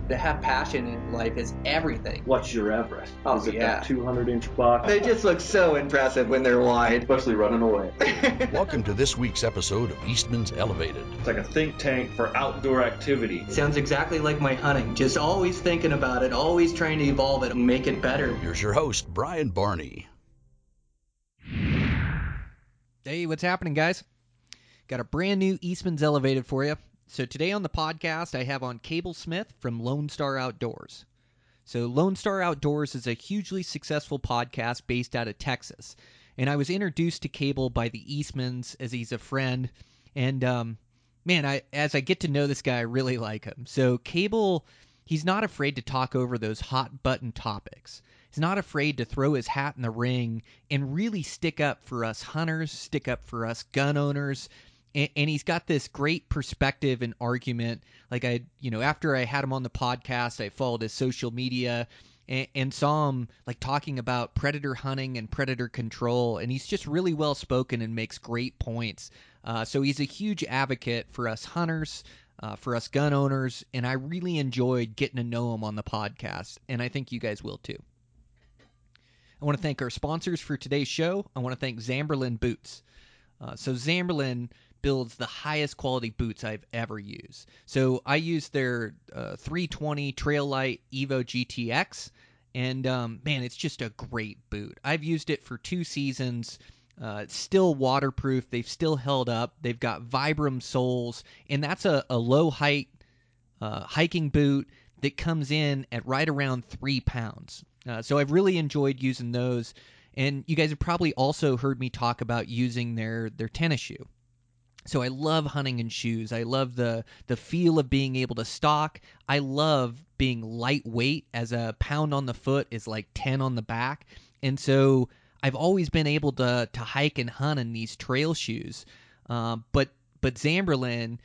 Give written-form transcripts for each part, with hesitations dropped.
To have passion in life is everything. What's your Everest? Oh, Is it yeah. that 200-inch buck? They just look so impressive when they're wide. Especially running away. Welcome to this week's episode of Eastmans Elevated. It's like a think tank for outdoor activity. Sounds exactly like my hunting. Just always thinking about it, always trying to evolve it and make it better. Here's your host, Brian Barney. Hey, what's happening, guys? Got a brand new Eastmans Elevated for you. So today on the podcast, I have on Cable Smith from Lonestar Outdoors. So Lonestar Outdoors is a hugely successful podcast based out of Texas. And I was introduced to Cable by the Eastmans as he's a friend. And, as I get to know this guy, I really like him. So Cable, he's not afraid to talk over those hot button topics. He's not afraid to throw his hat in the ring and really stick up for us hunters, stick up for us gun owners. And he's got this great perspective and argument. Like after I had him on the podcast, I followed his social media and saw him like talking about predator hunting and predator control. And he's just really well spoken and makes great points. So he's a huge advocate for us hunters, for us gun owners. And I really enjoyed getting to know him on the podcast. And I think you guys will too. I want to thank our sponsors for today's show. I want to thank Zamberlan Boots. So Zamberlan builds the highest quality boots I've ever used. So I use their 320 Trail Light Evo GTX, and it's just a great boot. I've used it for 2 seasons. It's still waterproof. They've still held up. They've got Vibram soles, and that's a low height hiking boot that comes in at right around 3 pounds. So I've really enjoyed using those. And you guys have probably also heard me talk about using their tennis shoe. So I love hunting in shoes. I love the feel of being able to stalk. I love being lightweight, as a pound on the foot is like 10 on the back. And so I've always been able to hike and hunt in these trail shoes. But Zamberlan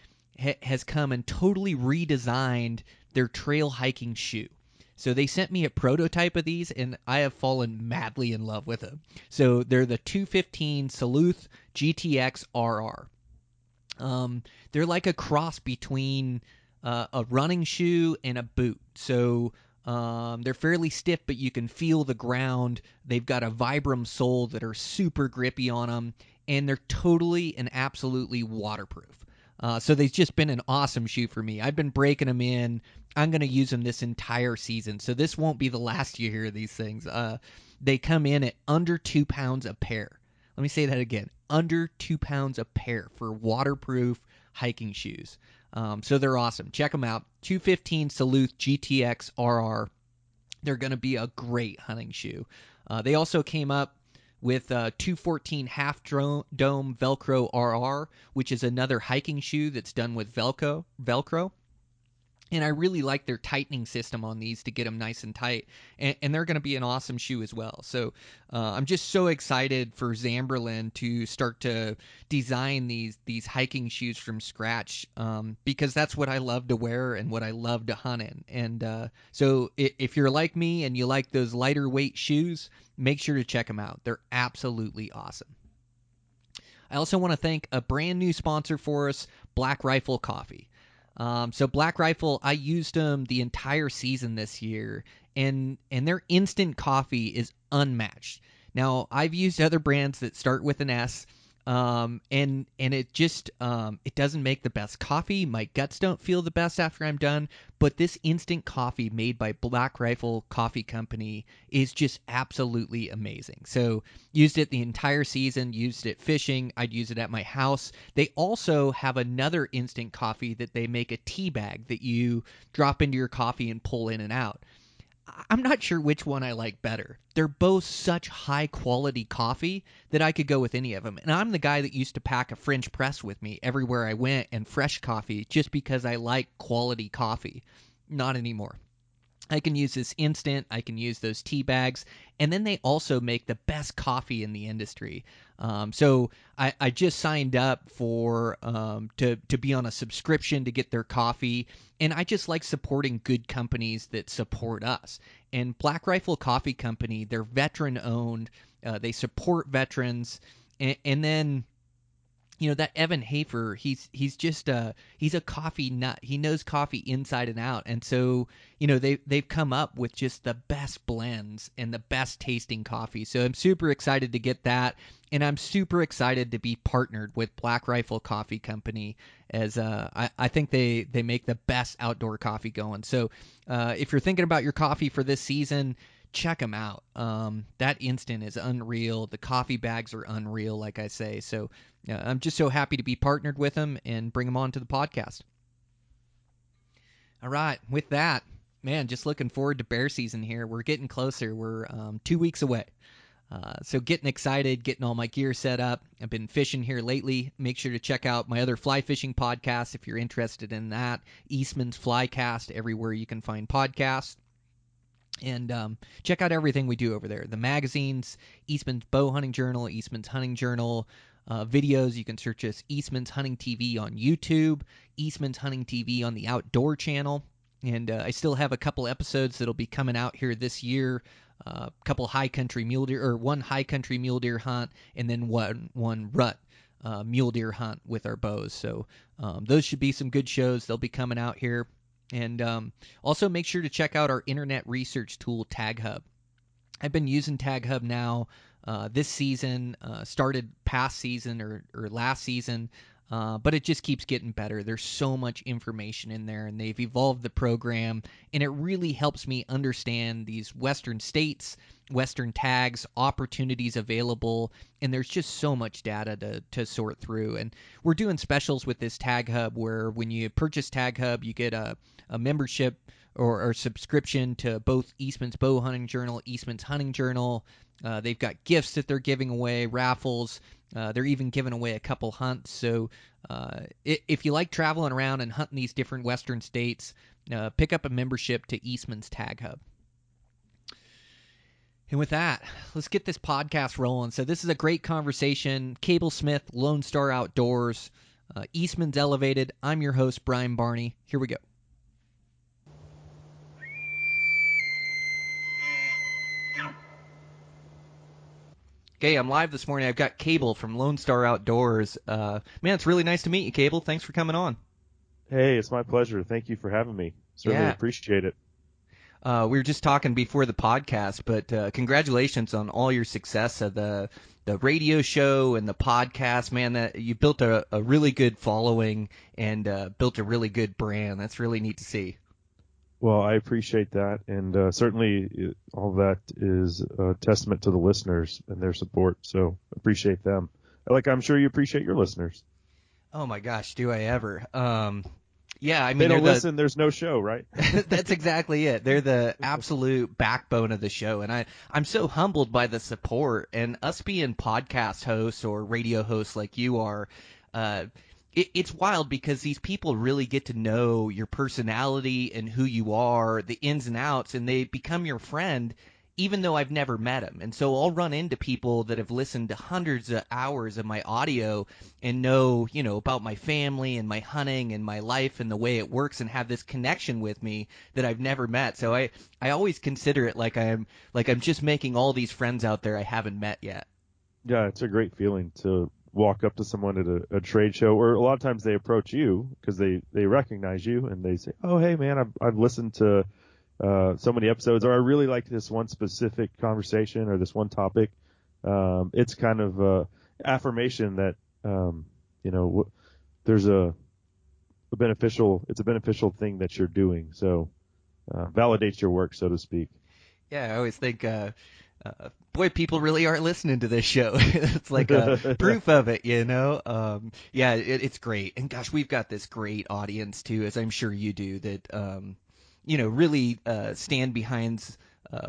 has come and totally redesigned their trail hiking shoe. So they sent me a prototype of these, and I have fallen madly in love with them. So they're the 215 Salute GTX RR. They're like a cross between a running shoe and a boot. So they're fairly stiff, but you can feel the ground. They've got a Vibram sole that are super grippy on them, and they're totally and absolutely waterproof. So they've just been an awesome shoe for me. I've been breaking them in. I'm going to use them this entire season. So this won't be the last you hear of these things. They come in at under 2 pounds a pair. Let me say that again. Under 2 pounds a pair for waterproof hiking shoes. So they're awesome. Check them out. 215 Salute GTX RR. They're going to be a great hunting shoe. They also came up with 214 Half Dome Velcro RR, which is another hiking shoe that's done with Velcro. And I really like their tightening system on these to get them nice and tight. And they're going to be an awesome shoe as well. So I'm just so excited for Zamberlan to start to design these hiking shoes from scratch, because that's what I love to wear and what I love to hunt in. And so if you're like me and you like those lighter weight shoes, make sure to check them out. They're absolutely awesome. I also want to thank a brand new sponsor for us, Black Rifle Coffee. So Black Rifle, I used them the entire season this year, and their instant coffee is unmatched. Now, I've used other brands that start with an S, and it just it doesn't make the best coffee. My guts don't feel the best after I'm done, but this instant coffee made by Black Rifle Coffee Company is just absolutely amazing. So used it the entire season, used it fishing, I'd use it at my house. They also have another instant coffee that they make a tea bag that you drop into your coffee and pull in and out. I'm not sure which one I like better. They're both such high quality coffee that I could go with any of them. And I'm the guy that used to pack a French press with me everywhere I went, and fresh coffee, just because I like quality coffee. Not anymore. I can use this instant. I can use those tea bags. And then they also make the best coffee in the industry. So I just signed up for to be on a subscription to get their coffee. And I just like supporting good companies that support us. And Black Rifle Coffee Company, they're veteran owned. They support veterans. And then that Evan Hafer, he's just he's a coffee nut. He knows coffee inside and out. And so, they've come up with just the best blends and the best tasting coffee. So I'm super excited to get that, and I'm super excited to be partnered with Black Rifle Coffee Company, as I think they make the best outdoor coffee going. So if you're thinking about your coffee for this season, check them out. That instant is unreal. The coffee bags are unreal, like I say. So I'm just so happy to be partnered with them and bring them on to the podcast. All right. With that, man, just looking forward to bear season here. We're getting closer. We're 2 weeks away. So getting excited, getting all my gear set up. I've been fishing here lately. Make sure to check out my other fly fishing podcast if you're interested in that. Eastman's Flycast, everywhere you can find podcasts. And check out everything we do over there. The magazines, Eastman's Bow Hunting Journal, Eastman's Hunting Journal, videos. You can search us Eastman's Hunting TV on YouTube, Eastman's Hunting TV on the Outdoor Channel. And I still have a couple episodes that'll be coming out here this year. A couple high country mule deer, or one high country mule deer hunt, and then one rut mule deer hunt with our bows. So those should be some good shows. They'll be coming out here. And also make sure to check out our internet research tool, Tag Hub. I've been using Tag Hub now this season, started past season or last season, but it just keeps getting better. There's so much information in there, and they've evolved the program, and it really helps me understand these Western states, Western tags, opportunities available, and there's just so much data to sort through. And we're doing specials with this Tag Hub where when you purchase Tag Hub, you get a membership or subscription to both Eastman's Bow Hunting Journal, Eastman's Hunting Journal. They've got gifts that they're giving away, raffles. They're even giving away a couple hunts. So if you like traveling around and hunting these different Western states, pick up a membership to Eastman's Tag Hub. And with that, let's get this podcast rolling. So this is a great conversation. Cable Smith, Lonestar Outdoors, Eastmans Elevated. I'm your host, Brian Barney. Here we go. Okay, I'm live this morning. I've got Cable from Lonestar Outdoors. Man, it's really nice to meet you, Cable. Thanks for coming on. Hey, it's my pleasure. Thank you for having me. Certainly appreciate it. We were just talking before the podcast, but congratulations on all your success of the radio show and the podcast. Man, that you built a really good following and built a really good brand. That's really neat to see. Well, I appreciate that, and certainly all that is a testament to the listeners and their support, so appreciate them. Like I'm sure you appreciate your listeners. Oh my gosh, do I ever. Yeah, I mean, they don't listen, there's no show, right? That's exactly it. They're the absolute backbone of the show, and I'm so humbled by the support, and us being podcast hosts or radio hosts like you are, it's wild because these people really get to know your personality and who you are, the ins and outs, and they become your friend even though I've never met them. And so I'll run into people that have listened to hundreds of hours of my audio and know, about my family and my hunting and my life and the way it works and have this connection with me that I've never met. So I always consider it like I'm just making all these friends out there I haven't met yet. Yeah, it's a great feeling to walk up to someone at a trade show, or a lot of times they approach you because they recognize you and they say, "Oh, hey man, I've listened to so many episodes, or I really like this one specific conversation or this one topic." It's kind of affirmation that there's a beneficial thing that you're doing. So validates your work, so to speak. Yeah, I always think. Boy, people really are listening to this show. It's like proof of it, Yeah, it's great. And gosh, we've got this great audience too, as I'm sure you do, that, really stand behind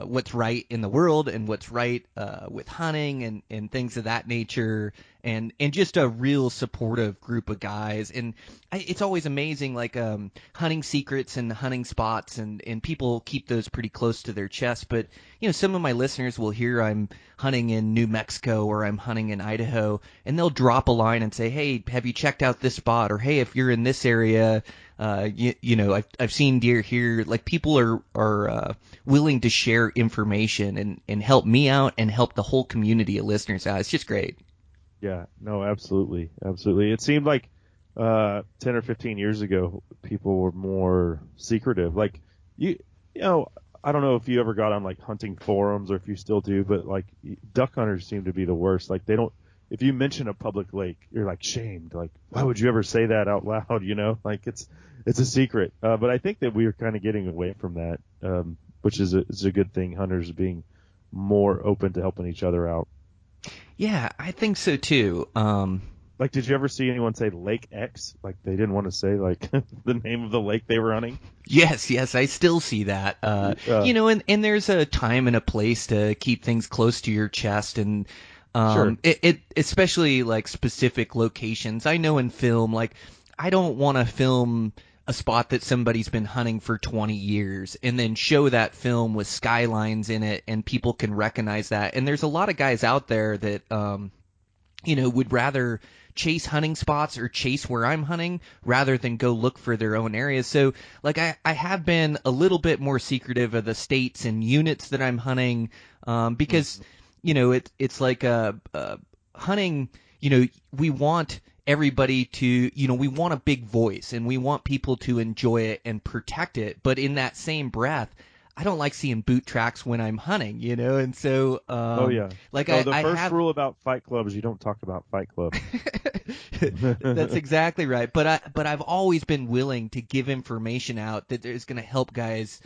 what's right in the world and what's right with hunting and things of that nature, and just a real supportive group of guys. And it's always amazing, like hunting secrets and hunting spots, and people keep those pretty close to their chest. But some of my listeners will hear I'm hunting in New Mexico or I'm hunting in Idaho, and they'll drop a line and say, "Hey, have you checked out this spot?" Or, "Hey, if you're in this area, I've seen deer here." Like, people are willing to share information and help me out and help the whole community of listeners out. It's just great. Yeah, no, absolutely. Absolutely. It seemed like 10 or 15 years ago, people were more secretive. Like, you know, I don't know if you ever got on like hunting forums or if you still do, but like duck hunters seem to be the worst. Like they don't, if you mention a public lake, you're like shamed. Like, why would you ever say that out loud? You know, like it's a secret. But I think that we are kind of getting away from that, which is a good thing. Hunters being more open to helping each other out. Yeah, I think so too. Like, did you ever see anyone say Lake X? Like, they didn't want to say, like, the name of the lake they were hunting? Yes, I still see that. And there's a time and a place to keep things close to your chest, and Sure. it especially like specific locations. I know in film, like I don't want to film a spot that somebody's been hunting for 20 years and then show that film with skylines in it and people can recognize that. And there's a lot of guys out there that would rather chase hunting spots or chase where I'm hunting rather than go look for their own areas. So like I have been a little bit more secretive of the states and units that I'm hunting, because it's like hunting, we want everybody to, we want a big voice and we want people to enjoy it and protect it. But in that same breath, I don't like seeing boot tracks when I'm hunting, and so Oh, yeah. like the I first have rule about Fight Club is you don't talk about Fight Club. That's exactly right. But I've always been willing to give information out that is going to help guys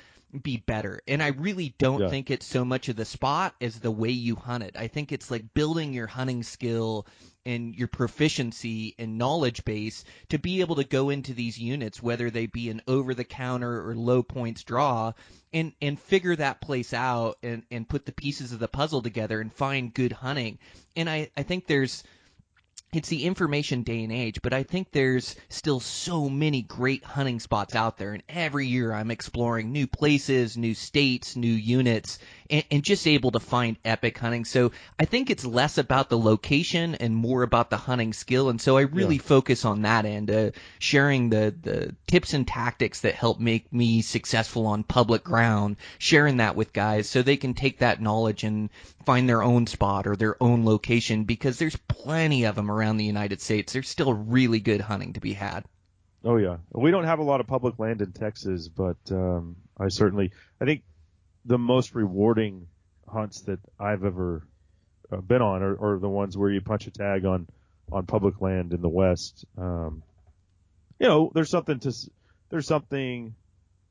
be better. And I really don't think it's so much of the spot as the way you hunt it. I think it's like building your hunting skill and your proficiency and knowledge base to be able to go into these units, whether they be an over-the-counter or low points draw, and figure that place out and put the pieces of the puzzle together and find good hunting. And I think it's the information day and age, but I think there's still so many great hunting spots out there. And every year I'm exploring new places, new states, new units, and just able to find epic hunting. So I think it's less about the location and more about the hunting skill. And so I really focus on that end, sharing the tips and tactics that help make me successful on public ground, sharing that with guys so they can take that knowledge and find their own spot or their own location, because there's plenty of them around the United States. There's still really good hunting to be had. Oh, yeah. We don't have a lot of public land in Texas, but I think the most rewarding hunts that I've ever been on are the ones where you punch a tag on public land in the West. There's something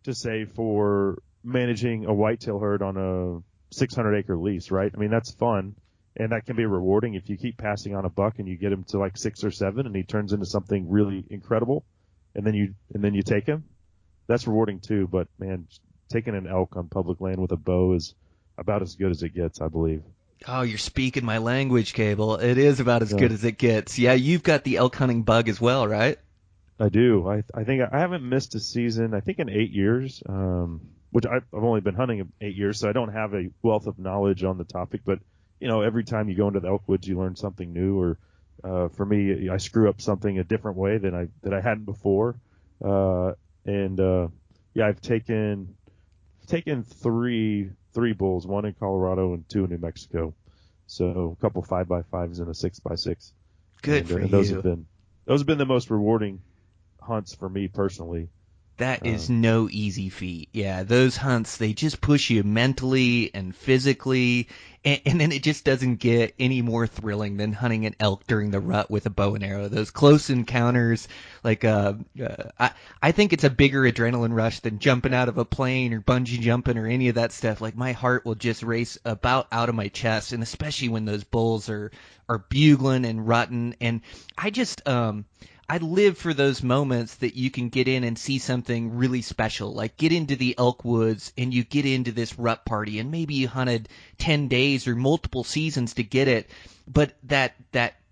to say for managing a whitetail herd on a 600-acre lease, right? I mean, that's fun, and that can be rewarding if you keep passing on a buck and you get him to like 6 or 7 and he turns into something really incredible, and then you take him. That's rewarding too, but man, taking an elk on public land with a bow is about as good as it gets, I believe. Oh, you're speaking my language, Cable. It is about as good as it gets. Yeah, you've got the elk hunting bug as well, right? I do. I think I haven't missed a season, I think in 8 years, which I've only been hunting 8 years, so I don't have a wealth of knowledge on the topic. But, every time you go into the elk woods, you learn something new. Or for me, I screw up something a different way that I hadn't before. I've taken three bulls, one in Colorado and 2 in New Mexico. So a couple 5x5s and a 6x6. Good for you. Those have been the most rewarding hunts for me personally. That is no easy feat. Yeah, those hunts, they just push you mentally and physically, and then it just doesn't get any more thrilling than hunting an elk during the rut with a bow and arrow. Those close encounters, like I think it's a bigger adrenaline rush than jumping out of a plane or bungee jumping or any of that stuff. Like my heart will just race about out of my chest, and especially when those bulls are bugling and rutting, and I live for those moments that you can get in and see something really special, like get into the elk woods and you get into this rut party, and maybe you hunted 10 days or multiple seasons to get it, but that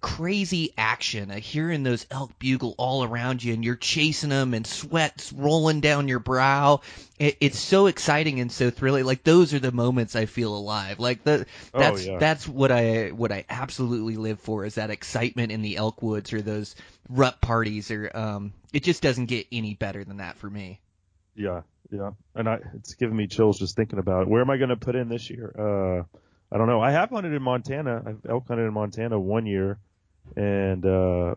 crazy action of hearing those elk bugle all around you and you're chasing them and sweat's rolling down your brow, it's so exciting and so thrilling. Like those are the moments I feel alive. Like that's what I absolutely live for, is that excitement in the elk woods or those rut parties, or it just doesn't get any better than that for me. Yeah, and it's giving me chills just thinking about it. Where am I going to put in this year? I don't know. I have hunted in Montana. I've elk hunted in Montana 1 year, And that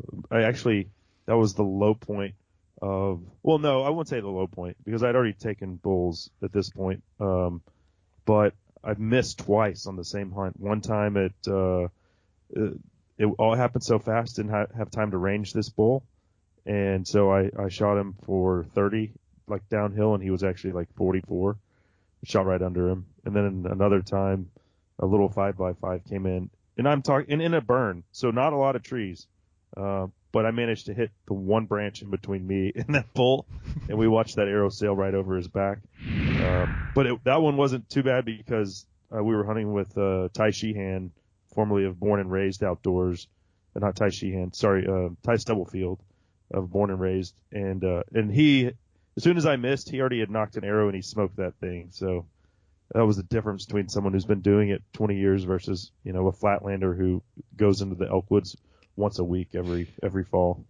was the low point of, well, no, I wouldn't say the low point because I'd already taken bulls at this point. But I missed twice on the same hunt. One time it all happened so fast, didn't have time to range this bull. And so I shot him for 30, like downhill, and he was actually like 44. Shot right under him. And then another time, a little 5x5 came in, and I'm talking in a burn, so not a lot of trees. But I managed to hit the one branch in between me and that bull, and we watched that arrow sail right over his back. But that one wasn't too bad because we were hunting with Ty Sheehan, formerly of Born and Raised Outdoors. Not Ty Sheehan, sorry, Ty Stubblefield of Born and Raised. And he, as soon as I missed, he already had knocked an arrow and he smoked that thing. So that was the difference between someone who's been doing it 20 years versus, a flatlander who goes into the elk woods once a week every fall.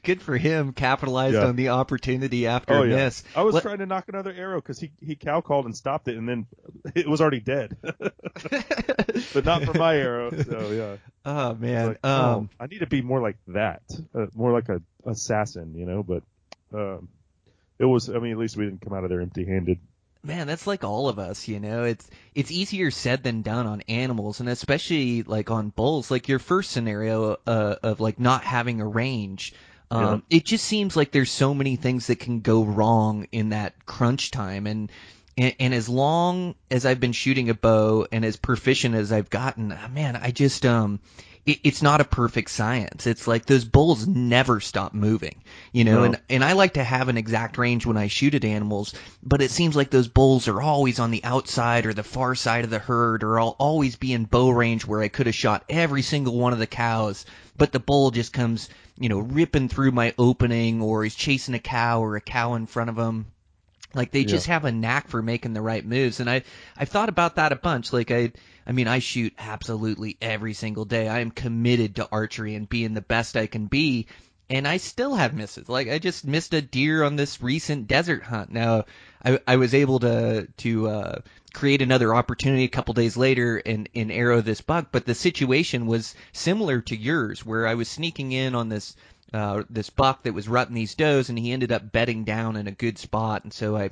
Good for him, capitalized on the opportunity after a miss. I was trying to knock another arrow because he cow called and stopped it, and then it was already dead. But not for my arrow. So yeah. Oh man. I need to be more like that, more like a assassin, But it was. I mean, at least we didn't come out of there empty-handed. Man, that's like all of us, It's easier said than done on animals, and especially like on bulls. Like your first scenario of like not having a range, it just seems like there's so many things that can go wrong in that crunch time. And as long as I've been shooting a bow and as proficient as I've gotten, man, I just it's not a perfect science. It's like those bulls never stop moving, No. and I like to have an exact range when I shoot at animals, but it seems like those bulls are always on the outside or the far side of the herd, or I'll always be in bow range where I could have shot every single one of the cows, but the bull just comes, ripping through my opening, or he's chasing a cow or a cow in front of him. Like they just have a knack for making the right moves, and I've thought about that a bunch. Like I shoot absolutely every single day. I am committed to archery and being the best I can be, and I still have misses. Like I just missed a deer on this recent desert hunt. Now I was able to create another opportunity a couple days later and arrow this buck, but the situation was similar to yours, where I was sneaking in on this buck that was rutting these does, and he ended up bedding down in a good spot, and so I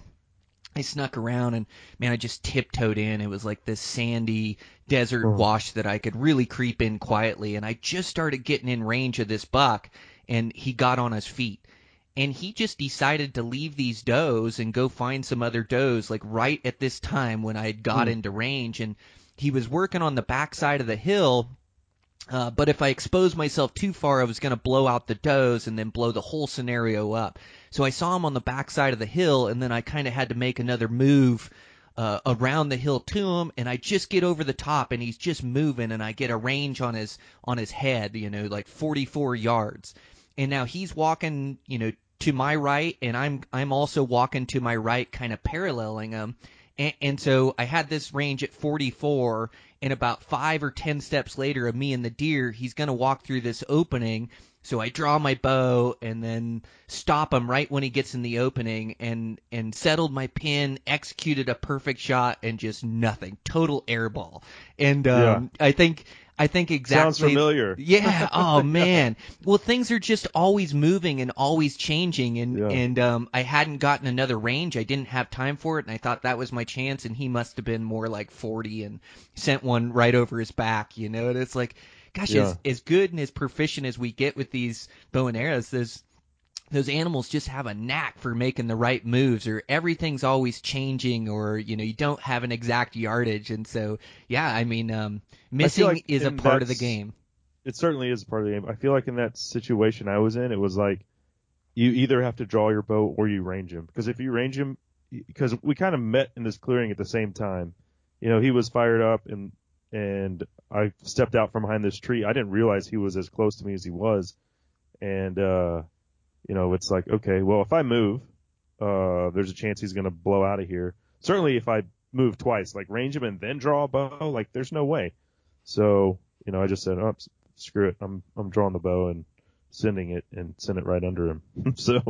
snuck around, and man, I just tiptoed in. It was like this sandy desert wash that I could really creep in quietly, and I just started getting in range of this buck, and he got on his feet. And he just decided to leave these does and go find some other does, like right at this time when I had got into range. And he was working on the backside of the hill, but if I exposed myself too far, I was going to blow out the does and then blow the whole scenario up. So I saw him on the backside of the hill, and then I kind of had to make another move around the hill to him, and I just get over the top, and he's just moving, and I get a range on his head, like 44 yards. And now he's walking, to my right, and I'm also walking to my right, kind of paralleling him. And so I had this range at 44, and about 5 or 10 steps later of me and the deer, he's going to walk through this opening. So I draw my bow and then stop him right when he gets in the opening, and settled my pin, executed a perfect shot, and just nothing. Total airball. And I think exactly. Sounds familiar. Yeah. Oh man. Well, things are just always moving and always changing, and I hadn't gotten another range. I didn't have time for it, and I thought that was my chance. And he must have been more like 40 and sent one right over his back. And it's like, gosh, as good and as proficient as we get with these bow and arrows, those animals just have a knack for making the right moves, or everything's always changing, or you don't have an exact yardage. And so missing like is a part of the game. It certainly is a part of the game. I feel like in that situation I was in, it was like you either have to draw your bow or you range him, because if you range him, because we kind of met in this clearing at the same time, he was fired up, and I stepped out from behind this tree. I didn't realize he was as close to me as he was, and it's like, okay, well, if I move, there's a chance he's going to blow out of here. Certainly if I move twice, like range him and then draw a bow, like there's no way. So, I just said, oh, screw it. I'm drawing the bow and sending it and sent it right under him. So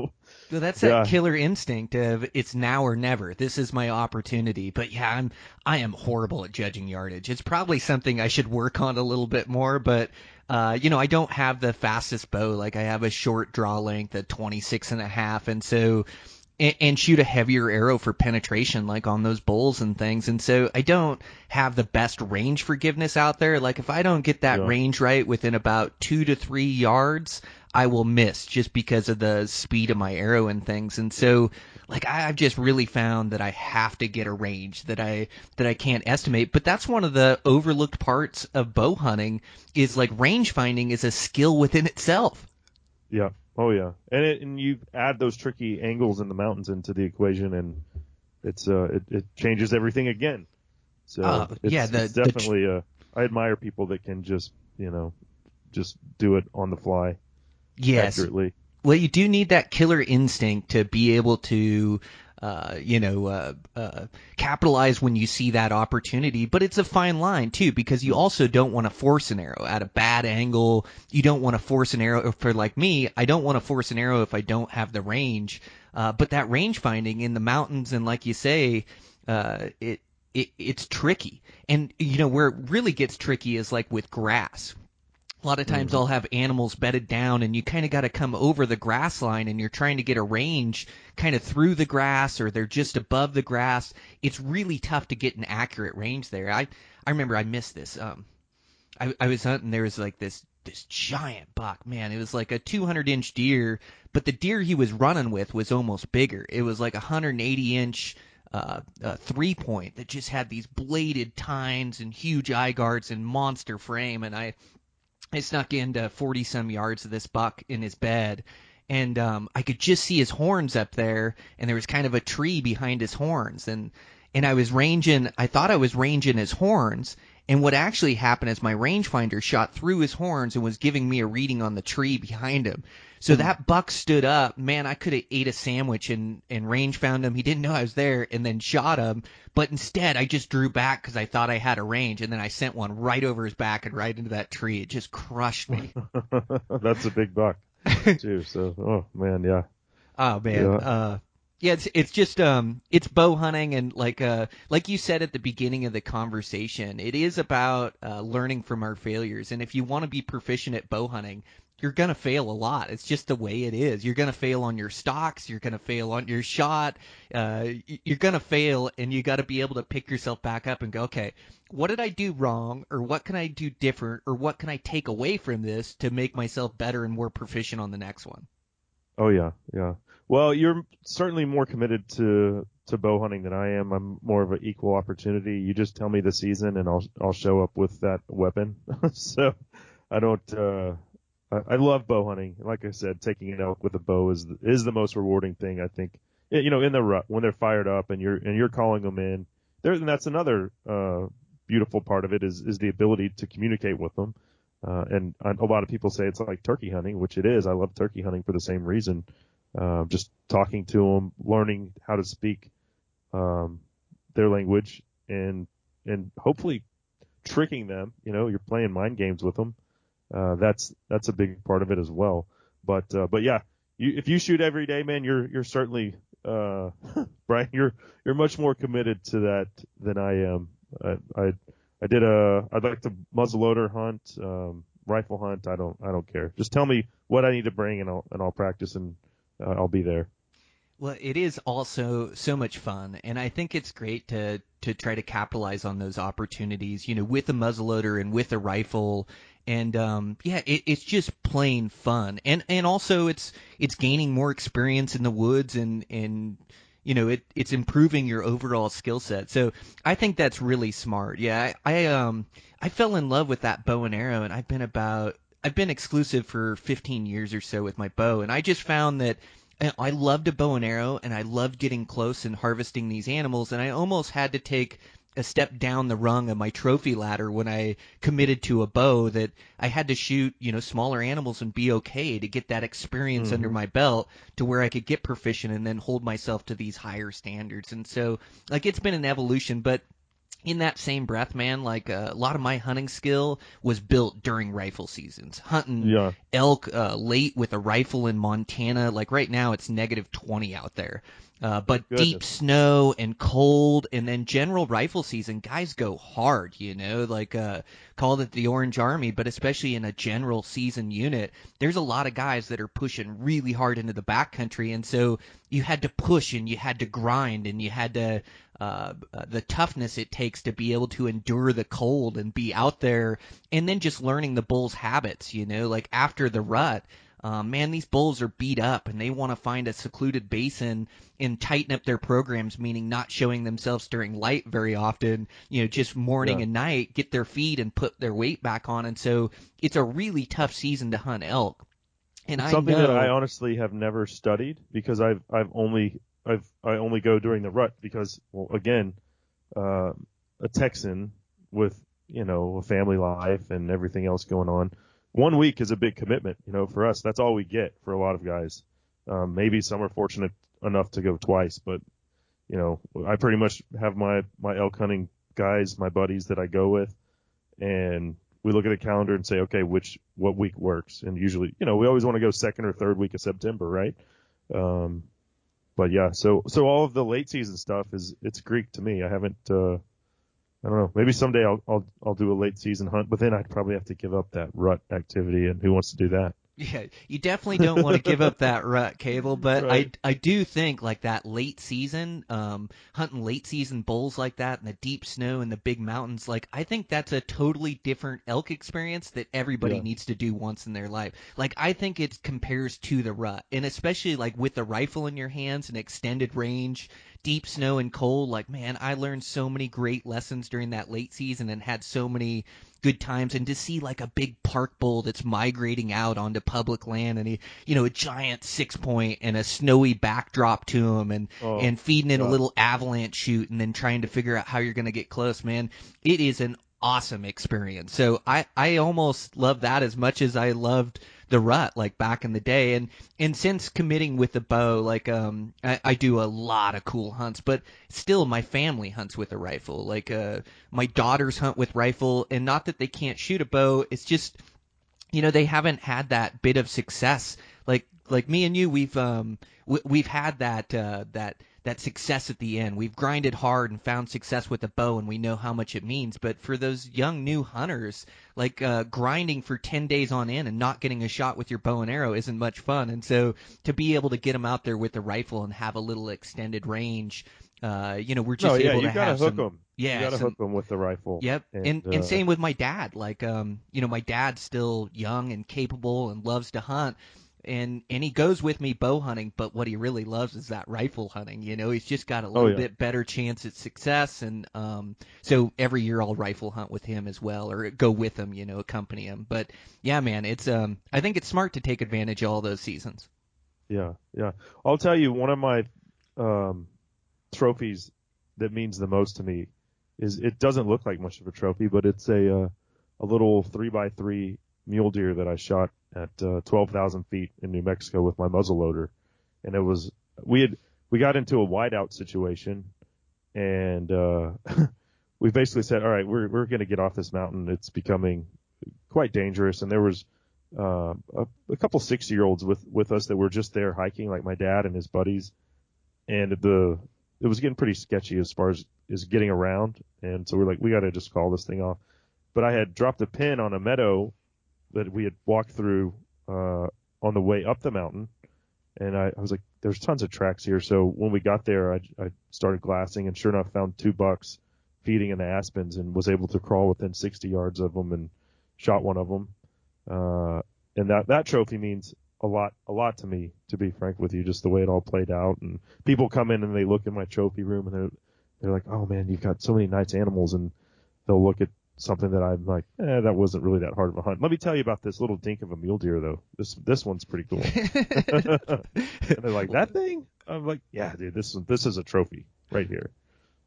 Well, that's yeah. that killer instinct of it's now or never. This is my opportunity. But yeah, I am horrible at judging yardage. It's probably something I should work on a little bit more. But I don't have the fastest bow. Like I have a short draw length at 26.5, and so and shoot a heavier arrow for penetration, like on those bulls and things. And so I don't have the best range forgiveness out there. Like if I don't get that range right within about 2 to 3 yards, I will miss just because of the speed of my arrow and things. And so like I've just really found that I have to get a range that I can't estimate. But that's one of the overlooked parts of bow hunting is like range finding is a skill within itself. Yeah. Oh yeah, and you add those tricky angles in the mountains into the equation, and it changes everything again. So it's definitely I admire people that can just do it on the fly. Yes. Accurately. Well, you do need that killer instinct to be able to capitalize when you see that opportunity, but it's a fine line too, because you also don't want to force an arrow at a bad angle. You don't want to force an arrow for like me. I don't want to force an arrow if I don't have the range. But that range finding in the mountains and like you say, it's tricky. And where it really gets tricky is like with grass. A lot of times I'll have animals bedded down and you kind of got to come over the grass line and you're trying to get a range kind of through the grass or they're just above the grass. It's really tough to get an accurate range there. I remember I missed this. I was hunting, there was like this giant buck, man. It was like a 200-inch deer, but the deer he was running with was almost bigger. It was like a 180-inch 3-point that just had these bladed tines and huge eye guards and monster frame, and I snuck into 40-some yards of this buck in his bed, and I could just see his horns up there, and there was kind of a tree behind his horns, and I was ranging. I thought I was ranging his horns, and what actually happened is my rangefinder shot through his horns and was giving me a reading on the tree behind him. So that buck stood up. Man, I could have ate a sandwich and range found him. He didn't know I was there and then shot him. But instead, I just drew back because I thought I had a range, and then I sent one right over his back and right into that tree. It just crushed me. That's a big buck, too. So, oh, man, yeah. Oh, man. Yeah. It's just it's bow hunting, and like you said at the beginning of the conversation, it is about learning from our failures. And if you want to be proficient at bow hunting, you're going to fail a lot. It's just the way it is. You're going to fail on your stocks. You're going to fail on your shot. You're going to fail, and you got to be able to pick yourself back up and go, okay, what did I do wrong, or what can I do different, or what can I take away from this to make myself better and more proficient on the next one? Oh, yeah, yeah. Well, you're certainly more committed to bow hunting than I am. I'm more of an equal opportunity. You just tell me the season, and I'll show up with that weapon. So I don't. I love bow hunting. Like I said, taking an elk with a bow is the most rewarding thing, I think. In the rut when they're fired up and you're calling them in. And that's another beautiful part of it is the ability to communicate with them. And a lot of people say it's like turkey hunting, which it is. I love turkey hunting for the same reason. Just talking to them, learning how to speak their language, and hopefully tricking them. You're playing mind games with them. That's a big part of it as well. But yeah, if you shoot every day, man, you're certainly Brian. You're much more committed to that than I am. I'd like to muzzleloader hunt, rifle hunt. I don't care. Just tell me what I need to bring, and I'll practice, and I'll be there. Well, it is also so much fun, and I think it's great to try to capitalize on those opportunities, with a muzzleloader and with a rifle. And it's just plain fun, and also it's gaining more experience in the woods, and it's improving your overall skill set. So I think that's really smart. Yeah, I fell in love with that bow and arrow, and I've been exclusive for 15 years or so with my bow, and I just found that I loved a bow and arrow, and I loved getting close and harvesting these animals, and I almost had to take a step down the rung of my trophy ladder when I committed to a bow, that I had to shoot, smaller animals and be okay to get that experience under my belt to where I could get proficient and then hold myself to these higher standards. And so, like, it's been an evolution, but in that same breath, man, like a lot of my hunting skill was built during rifle seasons. Hunting Yeah. elk late with a rifle in Montana, like right now it's -20 out there. But deep Goodness. snow and cold, and then general rifle season, guys go hard, like called it the Orange Army, but especially in a general season unit, there's a lot of guys that are pushing really hard into the backcountry, and so you had to push and you had to grind and you had to the toughness it takes to be able to endure the cold and be out there, and then just learning the bull's habits, like after the rut. Man, these bulls are beat up and they want to find a secluded basin and tighten up their programs, meaning not showing themselves during light very often, just morning and night, get their feed and put their weight back on. And so it's a really tough season to hunt elk. And It's I something know, that I honestly have never studied because I only go during the rut because, well, again, a Texan with, a family life and everything else going on. 1 week is a big commitment, for us. That's all we get for a lot of guys. Maybe some are fortunate enough to go twice, but, I pretty much have my elk hunting guys, my buddies that I go with, and we look at a calendar and say, okay, what week works? And usually, we always want to go second or third week of September, right? But yeah, so all of the late season stuff it's Greek to me. I haven't, I don't know. Maybe someday I'll do a late season hunt, but then I'd probably have to give up that rut activity, and who wants to do that? Yeah, you definitely don't want to give up that rut, Cable, but Right. I do think like that late season, hunting late season bulls like that in the deep snow and the big mountains, like I think that's a totally different elk experience that everybody Yeah. needs to do once in their life. Like I think it compares to the rut, and especially like with the rifle in your hands and extended range, deep snow and cold, like man, I learned so many great lessons during that late season and had so many good times. And to see like a big park bull that's migrating out onto public land, and a giant 6-point and a snowy backdrop to him, and feeding in a God. little avalanche chute, and then trying to figure out how you're going to get close, man, it is an awesome experience. So I almost love that as much as I loved the rut, like back in the day. And since committing with the bow, like I do a lot of cool hunts, but still my family hunts with a rifle. Like my daughters hunt with rifle, and not that they can't shoot a bow, it's just they haven't had that bit of success. Like me and you, we've had that success at the end. We've grinded hard and found success with a bow, and we know how much it means. But for those young new hunters, like grinding for 10 days on end and not getting a shot with your bow and arrow isn't much fun. And so to be able to get them out there with the rifle and have a little extended range, we're just able to you gotta have hook some. them. Yeah, you gotta some, hook them with the rifle. Yep, and same with my dad. Like, my dad's still young and capable and loves to hunt, and he goes with me bow hunting. But what he really loves is that rifle hunting. He's just got a little bit better chance at success, and so every year I'll rifle hunt with him as well, or go with him, accompany him. But yeah, man, it's I think it's smart to take advantage of all those seasons. Yeah. I'll tell you, one of my trophies that means the most to me is, it doesn't look like much of a trophy, but it's a little 3x3 mule deer that I shot at 12,000 feet in New Mexico with my muzzleloader. And it was, we got into a whiteout situation, and we basically said, all right, we're going to get off this mountain. It's becoming quite dangerous. And there was a couple 60-year-olds with us that were just there hiking, like my dad and his buddies. And it was getting pretty sketchy as far as getting around. And so we're like, we got to just call this thing off. But I had dropped a pin on a meadow that we had walked through on the way up the mountain. And I was like, there's tons of tracks here. So when we got there, I started glassing, and sure enough, found 2 bucks feeding in the aspens, and was able to crawl within 60 yards of them and shot one of them. And that trophy means a lot to me, to be frank with you, just the way it all played out. And people come in and they look in my trophy room, and they're like, oh man, you've got so many nice animals. And they'll look at something that I'm like, that wasn't really that hard of a hunt. Let me tell you about this little dink of a mule deer, though. This one's pretty cool. And they're like, that thing? I'm like, yeah, dude, this is a trophy right here.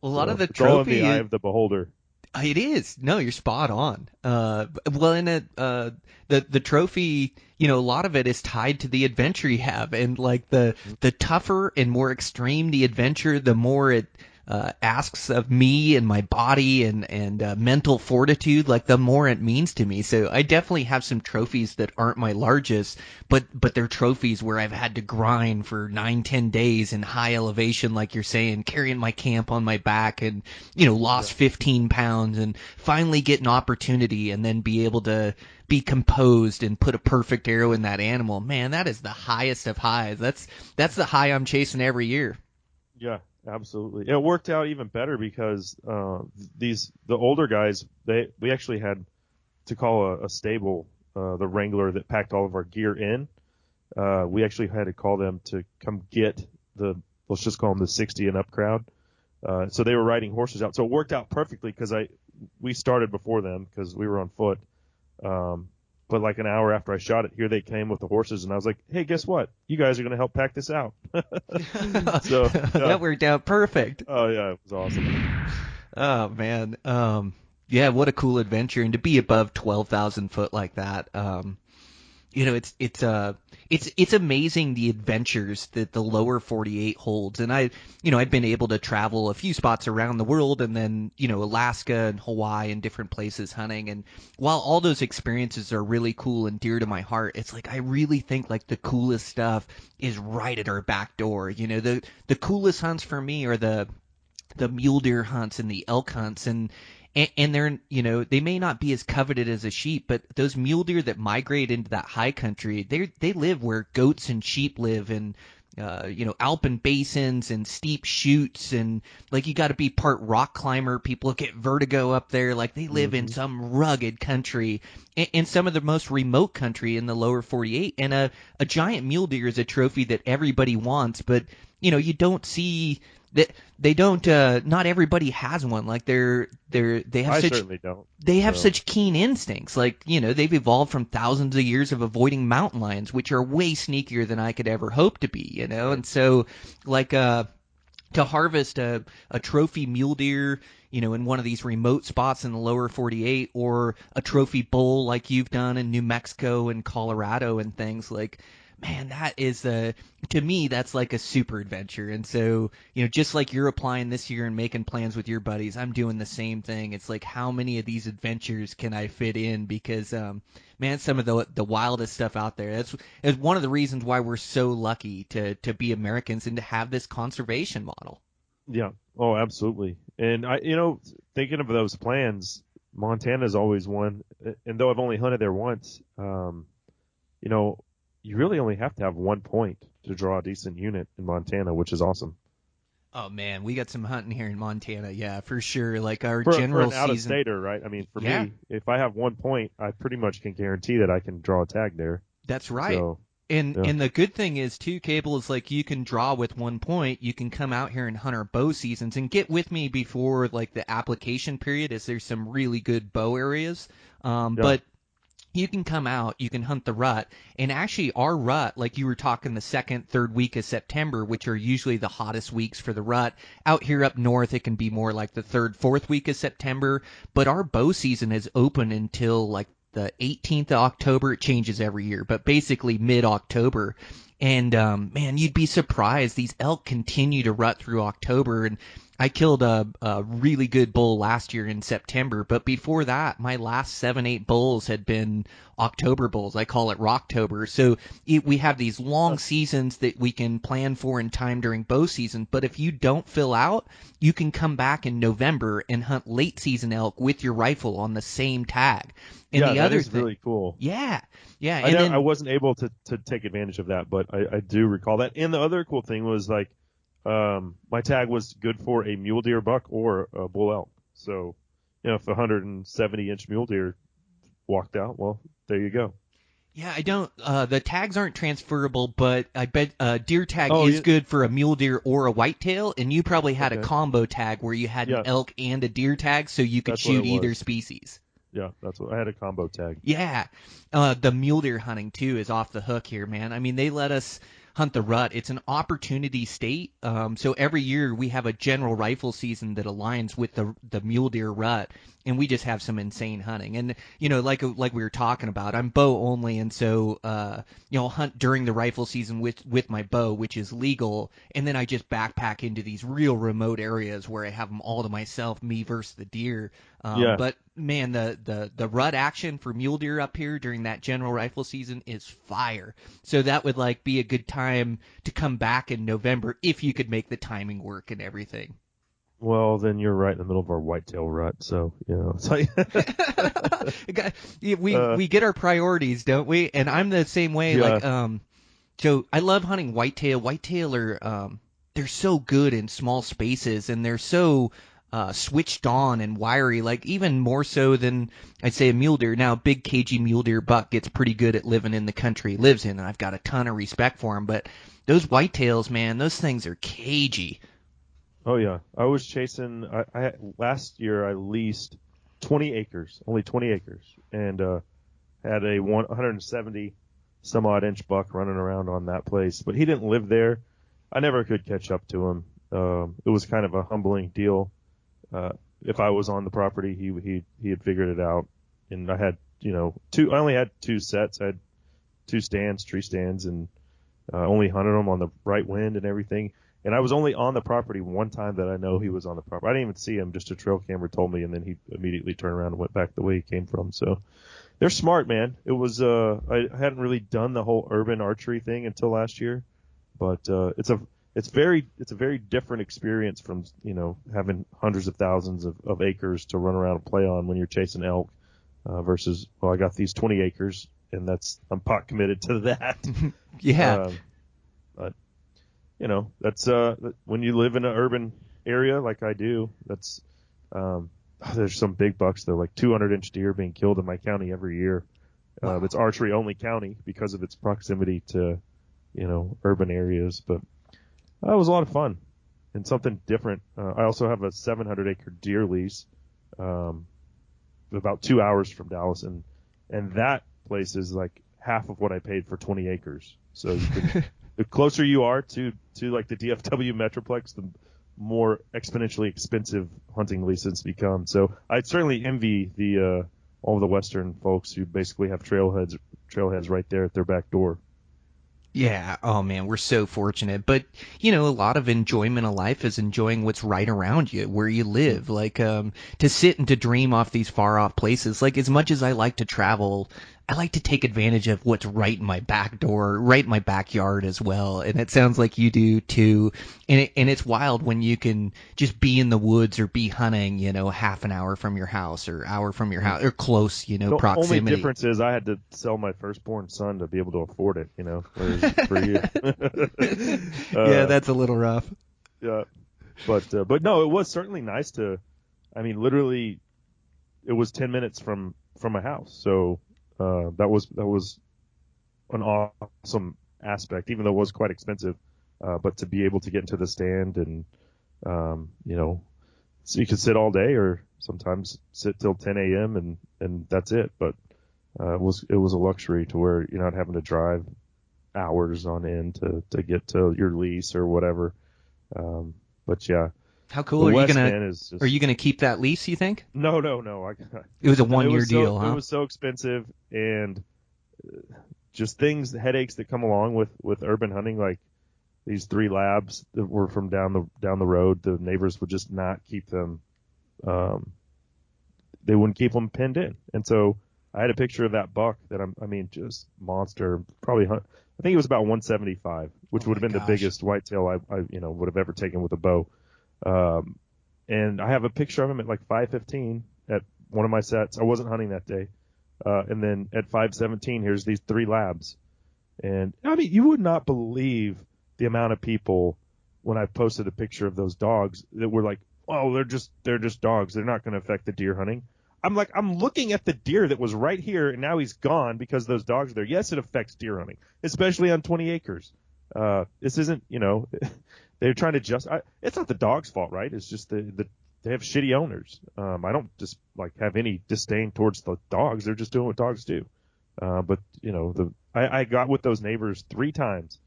A lot of the it's all in trophy, the eye of the beholder. It is. No, you're spot on. Well, in the trophy, a lot of it is tied to the adventure you have, and like the tougher and more extreme the adventure, the more it asks of me and my body and mental fortitude, like the more it means to me. So I definitely have some trophies that aren't my largest, but they're trophies where I've had to grind for 9-10 days in high elevation, like you're saying, carrying my camp on my back and, lost 15 pounds and finally get an opportunity and then be able to be composed and put a perfect arrow in that animal. Man, that is the highest of highs. That's the high I'm chasing every year. Yeah, absolutely. It worked out even better because the older guys, we actually had to call a stable, the Wrangler that packed all of our gear in. We actually had to call them to come get let's just call them the 60 and up crowd. So they were riding horses out. So it worked out perfectly because we started before them because we were on foot. But like an hour after I shot it, here they came with the horses, and I was like, "Hey, guess what? You guys are going to help pack this out." So that worked out perfect. Oh yeah, it was awesome. Oh man, yeah, what a cool adventure, and to be above 12,000 foot like that, it's amazing the adventures that the lower 48 holds. And I've been able to travel a few spots around the world and then, Alaska and Hawaii and different places hunting. And while all those experiences are really cool and dear to my heart, it's like I really think like the coolest stuff is right at our back door. The coolest hunts for me are the mule deer hunts and the elk hunts, and they're, they may not be as coveted as a sheep, but those mule deer that migrate into that high country, they live where goats and sheep live in, alpine basins and steep chutes, and like you got to be part rock climber. People get vertigo up there. Like they live in some rugged country, and some of the most remote country in the lower 48. And a giant mule deer is a trophy that everybody wants, but you don't see that they don't. Not everybody has one. Like they have certainly don't. They have such keen instincts. Like they've evolved from thousands of years of avoiding mountain lions, which are way sneakier than I could ever hope to be. And so like to harvest a trophy mule deer, in one of these remote spots in the lower 48, or a trophy bull like you've done in New Mexico and Colorado and things, like, man, that is to me, that's like a super adventure. And so, just like you're applying this year and making plans with your buddies, I'm doing the same thing. It's like, how many of these adventures can I fit in? Because, man, some of the wildest stuff out there. That's one of the reasons why we're so lucky to be Americans and to have this conservation model. Yeah. Oh, absolutely. And thinking of those plans, Montana's always one. And though I've only hunted there once, you really only have to have 1 point to draw a decent unit in Montana, which is awesome. Oh man, we got some hunting here in Montana, yeah, for sure. Like our for general an out of season. stater, right? I mean, for me, if I have 1 point, I pretty much can guarantee that I can draw a tag there. That's right. So, and the good thing is too, Cable, is like you can draw with 1 point. You can come out here and hunt our bow seasons and get with me before like the application period, as there's some really good bow areas. But you can come out, you can hunt the rut, and actually our rut, like you were talking the second, third week of September, which are usually the hottest weeks for the rut. Out here up north, it can be more like the third, fourth week of September, but our bow season is open until like the 18th of October. It changes every year, but basically mid-October. And, man, you'd be surprised. These elk continue to rut through October, and I killed a really good bull last year in September, but before that, my last 7-8 bulls had been October bulls. I call it Rocktober. So we have these long seasons that we can plan for in time during bow season, but if you don't fill out, you can come back in November and hunt late season elk with your rifle on the same tag. And the other that is thing, really cool. Yeah. I wasn't able to take advantage of that, but I do recall that. And the other cool thing was like, my tag was good for a mule deer buck or a bull elk. So, if a 170-inch mule deer walked out, well, there you go. Yeah, I don't. The tags aren't transferable, but I bet deer tag is good for a mule deer or a whitetail. And you probably had a combo tag where you had an elk and a deer tag, so you could shoot either species. Yeah, that's what I had, a combo tag. Yeah, the mule deer hunting too is off the hook here, man. I mean, they let us hunt the rut. It's an opportunity state. So every year we have a general rifle season that aligns with the mule deer rut, and we just have some insane hunting. And like we were talking about, I'm bow only, and so I'll hunt during the rifle season with my bow, which is legal, and then I just backpack into these real remote areas where I have them all to myself, me versus the deer. Yeah. But man, the rut action for mule deer up here during that general rifle season is fire. So that would be a good time to come back in November if you could make the timing work and everything. Well, then you're right in the middle of our whitetail rut, so it's like we get our priorities, don't we? And I'm the same way. Yeah. So I love hunting whitetail. Whitetail are they're so good in small spaces, and they're so switched on and wiry, even more so than I'd say a mule deer. Now, a big cagey mule deer buck gets pretty good at living in the country he lives in, and I've got a ton of respect for him. But those whitetails, man, those things are cagey. Oh yeah, I was chasing. I last year I leased 20 acres, only 20 acres, and had a 170 some odd inch buck running around on that place. But he didn't live there. I never could catch up to him. It was kind of a humbling deal. If I was on the property, he had figured it out, and I had two. I only had two sets. I had two stands, tree stands, and only hunted them on the right wind and everything. And I was only on the property one time that I know he was on the property. I didn't even see him. Just a trail camera told me, and then he immediately turned around and went back the way he came from. So they're smart, man. It was I hadn't really done the whole urban archery thing until last year, but it's a very different experience from having hundreds of thousands of acres to run around and play on when you're chasing elk versus I got these 20 acres and I'm pot committed to that. Yeah. But that's when you live in an urban area like I do, that's there's some big bucks though, like 200-inch deer being killed in my county every year. Wow. It's archery only county because of its proximity to urban areas, but it was a lot of fun and something different. I also have a 700-acre deer lease about 2 hours from Dallas, and that place is like half of what I paid for 20 acres. So the closer you are to like the DFW Metroplex, the more exponentially expensive hunting leases become. So I certainly envy the all the Western folks who basically have trailheads right there at their back door. Yeah. Oh man, we're so fortunate. But a lot of enjoyment of life is enjoying what's right around you, where you live. To sit and to dream off these far off places. As much as I like to travel, I like to take advantage of what's right in my back door, right in my backyard as well. And it sounds like you do too. And it's wild when you can just be in the woods or be hunting, half an hour from your house or hour from your house or close, proximity. The only difference is I had to sell my firstborn son to be able to afford it, whereas for you. Yeah, that's a little rough. Yeah. But no, it was certainly nice to, literally it was 10 minutes from my house. So, that was an awesome aspect, even though it was quite expensive. But to be able to get into the stand and, so you could sit all day or sometimes sit till 10 a.m. and that's it. But, it was a luxury to where you're not having to drive hours on end to get to your lease or whatever. But yeah. How cool are you gonna keep that lease, you think? No. It was a 1-year deal, huh? It was so expensive, and just headaches that come along with urban hunting, like these 3 labs that were from down the road. The neighbors would just not keep them. They wouldn't keep them pinned in, and so I had a picture of that buck that just monster. Probably I think it was about 175, which would have been the biggest whitetail I would have ever taken with a bow. And I have a picture of him at like 5:15 at one of my sets. I wasn't hunting that day. And then at 5:17, here's these 3 labs. And you would not believe the amount of people when I posted a picture of those dogs that were like, oh, they're just dogs. They're not going to affect the deer hunting. I'm like, I'm looking at the deer that was right here and now he's gone because those dogs are there. Yes, it affects deer hunting, especially on 20 acres. This isn't, they're trying to it's not the dog's fault, right? It's just they have shitty owners. I don't just have any disdain towards the dogs. They're just doing what dogs do. But I got with those neighbors 3 times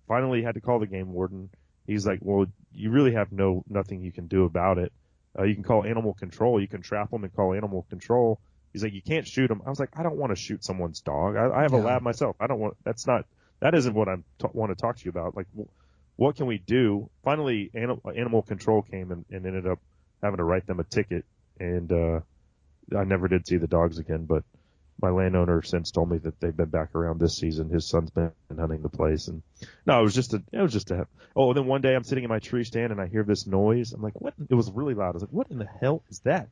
finally had to call the game warden. He's like, well, you really have nothing you can do about it. You can call animal control. You can trap them and call animal control. He's like, you can't shoot them. I was like, I don't want to shoot someone's dog. I have a lab myself. That isn't what I want to talk to you about. Like, what can we do? Finally, animal control came and ended up having to write them a ticket. And I never did see the dogs again, but my landowner since told me that they've been back around this season. His son's been hunting the place, and no, it was just a. Oh, then one day I'm sitting in my tree stand and I hear this noise. I'm like, what? It was really loud. I was like, what in the hell is that?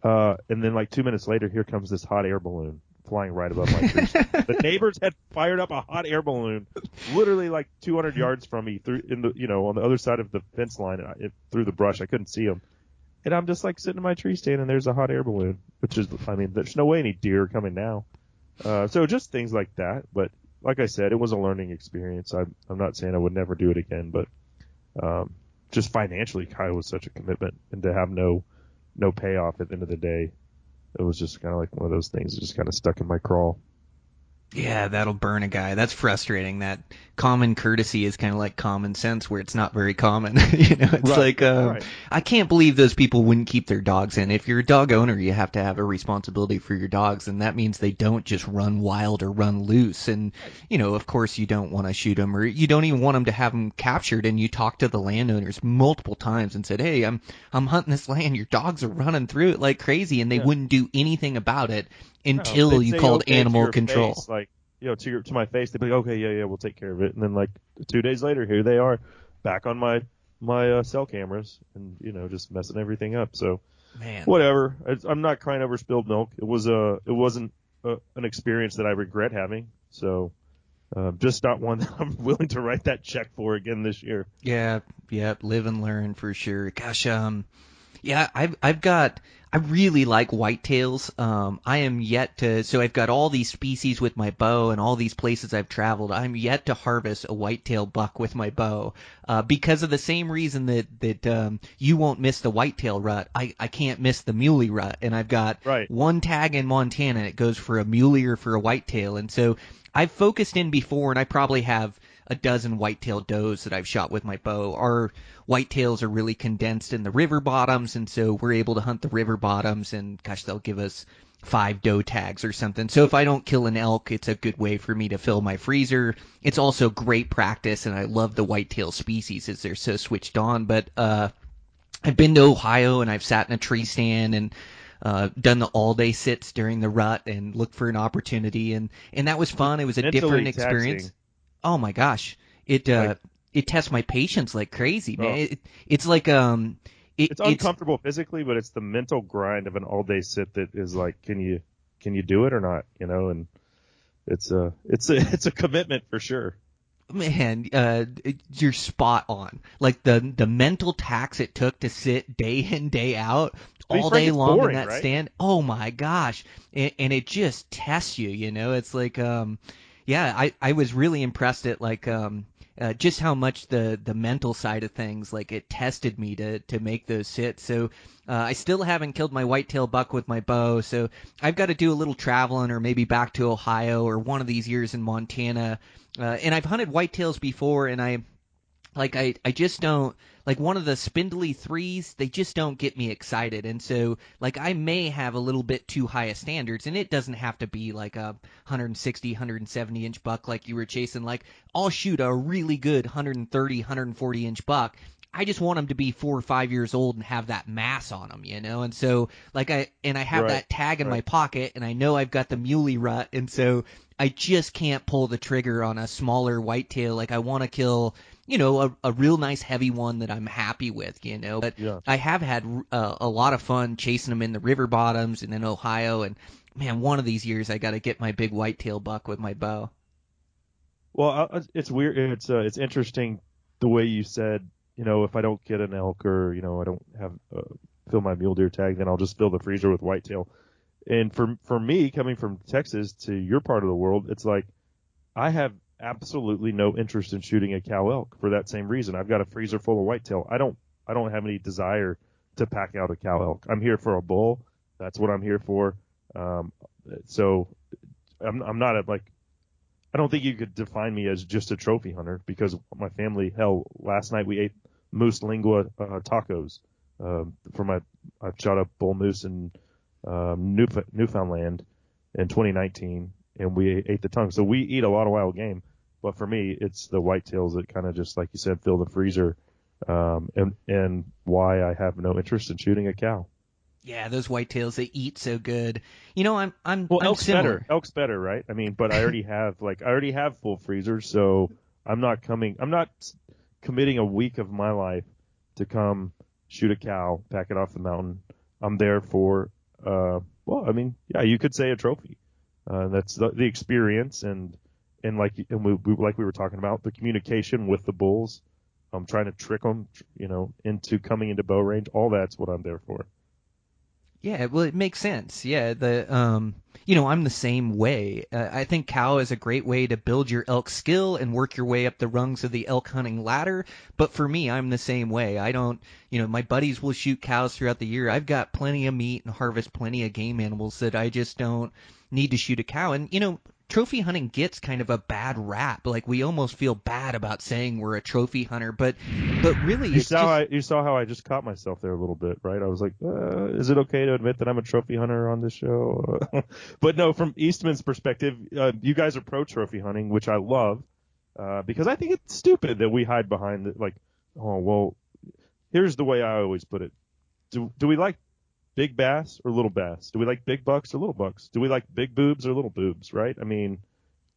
And then like 2 minutes later, here comes this hot air balloon flying right above my tree stand. The neighbors had fired up a hot air balloon, literally like 200 yards from me on the other side of the fence line, through the brush. I couldn't see them. And I'm just like sitting in my tree stand, and there's a hot air balloon, which is, I mean, there's no way any deer are coming now. So just things like that. But like I said, it was a learning experience. I'm not saying I would never do it again, but just financially, Kyle was such a commitment, and to have no payoff at the end of the day, it was just kind of like one of those things that just kind of stuck in my craw. Yeah, that'll burn a guy. That's frustrating. That common courtesy is kind of like common sense, where it's not very common. It's right, like, right. I can't believe those people wouldn't keep their dogs in. If you're a dog owner, you have to have a responsibility for your dogs, and that means they don't just run wild or run loose. And, of course you don't want to shoot them, or you don't even want them to have them captured. And you talk to the landowners multiple times and said, hey, I'm hunting this land. Your dogs are running through it like crazy, and they wouldn't do anything about it until you called animal control. Face, like, to my face, they'd be like, okay, yeah, we'll take care of it. And then like 2 days later, here they are back on my cell cameras and, just messing everything up. So Man. Whatever. I'm not crying over spilled milk. It wasn't an experience that I regret having. So just not one that I'm willing to write that check for again this year. Yeah, live and learn for sure. Gosh, yeah, I really like whitetails. I am yet to, so I've got all these species with my bow and all these places I've traveled. I'm yet to harvest a whitetail buck with my bow, because of the same reason that you won't miss the whitetail rut. I can't miss the muley rut, and I've got one tag in Montana. It goes for a muley or for a whitetail, and so I've focused in before, and I probably have a dozen whitetail does that I've shot with my bow. Our whitetails are really condensed in the river bottoms, and so we're able to hunt the river bottoms, and gosh, they'll give us 5 doe tags or something. So if I don't kill an elk, it's a good way for me to fill my freezer. It's also great practice, and I love the whitetail species as they're so switched on. But I've been to Ohio, and I've sat in a tree stand and done the all-day sits during the rut and looked for an opportunity, and that was fun. It was a different experience. Taxing. Oh my gosh, it tests my patience like crazy, man. Oh. It's like it's uncomfortable physically, but it's the mental grind of an all-day sit that is like, can you do it or not? And it's a commitment for sure. Man, you're spot on. Like the mental tax it took to sit day in, day out, all day long in that stand. Oh my gosh, and it just tests you. It's like yeah, I was really impressed at like just how much the mental side of things, like it tested me to make those sits. So I still haven't killed my whitetail buck with my bow, so I've got to do a little traveling, or maybe back to Ohio or one of these years in Montana. And I've hunted whitetails before, and I just don't, like one of the spindly 3s, they just don't get me excited. And so, like, I may have a little bit too high of standards, and it doesn't have to be like a 160, 170 inch buck like you were chasing. Like, I'll shoot a really good 130, 140 inch buck. I just want them to be 4 or 5 years old and have that mass on them, And so, like, I have that tag in my pocket, and I know I've got the muley rut, and so I just can't pull the trigger on a smaller whitetail. Like, I want to kill, a real nice heavy one that I'm happy with, But I have had a lot of fun chasing them in the river bottoms and in Ohio, and man, one of these years I got to get my big whitetail buck with my bow. Well, it's weird. It's interesting the way you said, if I don't get an elk, or I don't have fill my mule deer tag, then I'll just fill the freezer with whitetail. And for me, coming from Texas to your part of the world, it's like I have absolutely no interest in shooting a cow elk for that same reason. I've got a freezer full of whitetail. I don't have any desire to pack out a cow elk. I'm here for a bull. That's what I'm here for. So I'm not I don't think you could define me as just a trophy hunter because my family, last night we ate moose lingua tacos. I shot a bull moose in Newfoundland in 2019, and we ate the tongue. So we eat a lot of wild game, but for me, it's the whitetails that kind of just, like you said, fill the freezer, and why I have no interest in shooting a cow. Yeah, those whitetails, they eat so good. I'm Elk's similar. better. Elk's better, right? I mean, but I already have full freezers, so I'm not committing a week of my life to come shoot a cow, pack it off the mountain. I'm there for, you could say a trophy. That's the experience and like we were talking about, the communication with the bulls. I'm trying to trick them, into coming into bow range. All that's what I'm there for. Yeah, well, it makes sense. Yeah, I'm the same way. I think cow is a great way to build your elk skill and work your way up the rungs of the elk hunting ladder. But for me, I'm the same way. I don't, my buddies will shoot cows throughout the year. I've got plenty of meat and harvest plenty of game animals that I just don't need to shoot a cow. And, trophy hunting gets kind of a bad rap. Like, we almost feel bad about saying we're a trophy hunter, but really, you saw how I just caught myself there a little bit, right? I was like, is it okay to admit that I'm a trophy hunter on this show? But no, from Eastman's perspective, you guys are pro trophy hunting, which I love, because I think it's stupid that we hide behind it. Like, oh, well, here's the way I always put it. Do we like big bass or little bass? Do we like big bucks or little bucks? Do we like big boobs or little boobs, right? I mean,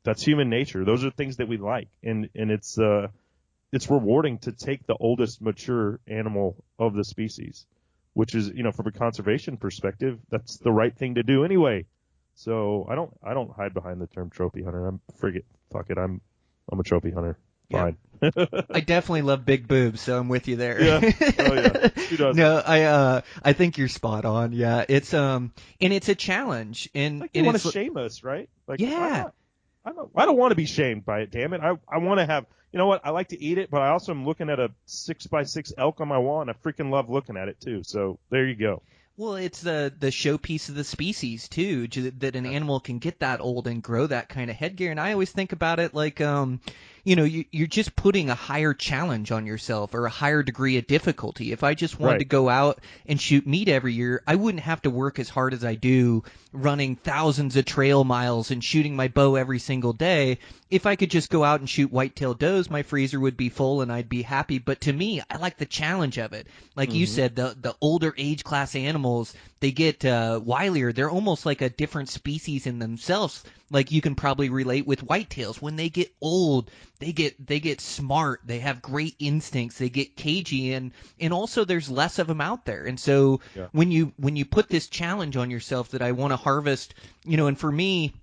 that's human nature. Those are things that we like. And it's rewarding to take the oldest mature animal of the species, which is, from a conservation perspective, that's the right thing to do anyway. So I don't hide behind the term trophy hunter. Fuck it. I'm a trophy hunter. Fine. I definitely love big boobs, so I'm with you there. Yeah. Oh yeah. Who doesn't? No, I think you're spot on. Yeah, it's and it's a challenge, and like you want to shame us, right? Like, yeah. I don't want to be shamed by it. Damn it. I want to have. You know what? I like to eat it, but I also am looking at a 6x6 elk on my wall, and I freaking love looking at it too. So there you go. Well, it's the showpiece of the species too, that an animal can get that old and grow that kind of headgear. And I always think about it like, you're just putting a higher challenge on yourself or a higher degree of difficulty. If I just wanted to go out and shoot meat every year, I wouldn't have to work as hard as I do running thousands of trail miles and shooting my bow every single day. If I could just go out and shoot whitetail does, my freezer would be full and I'd be happy. But to me, I like the challenge of it. Like you said, the older age class animals, they get wilier. They're almost like a different species in themselves. Like you can probably relate with whitetails. When they get old, they get smart. They have great instincts. They get cagey, and also there's less of them out there. And so when you put this challenge on yourself that I want to harvest, and for me,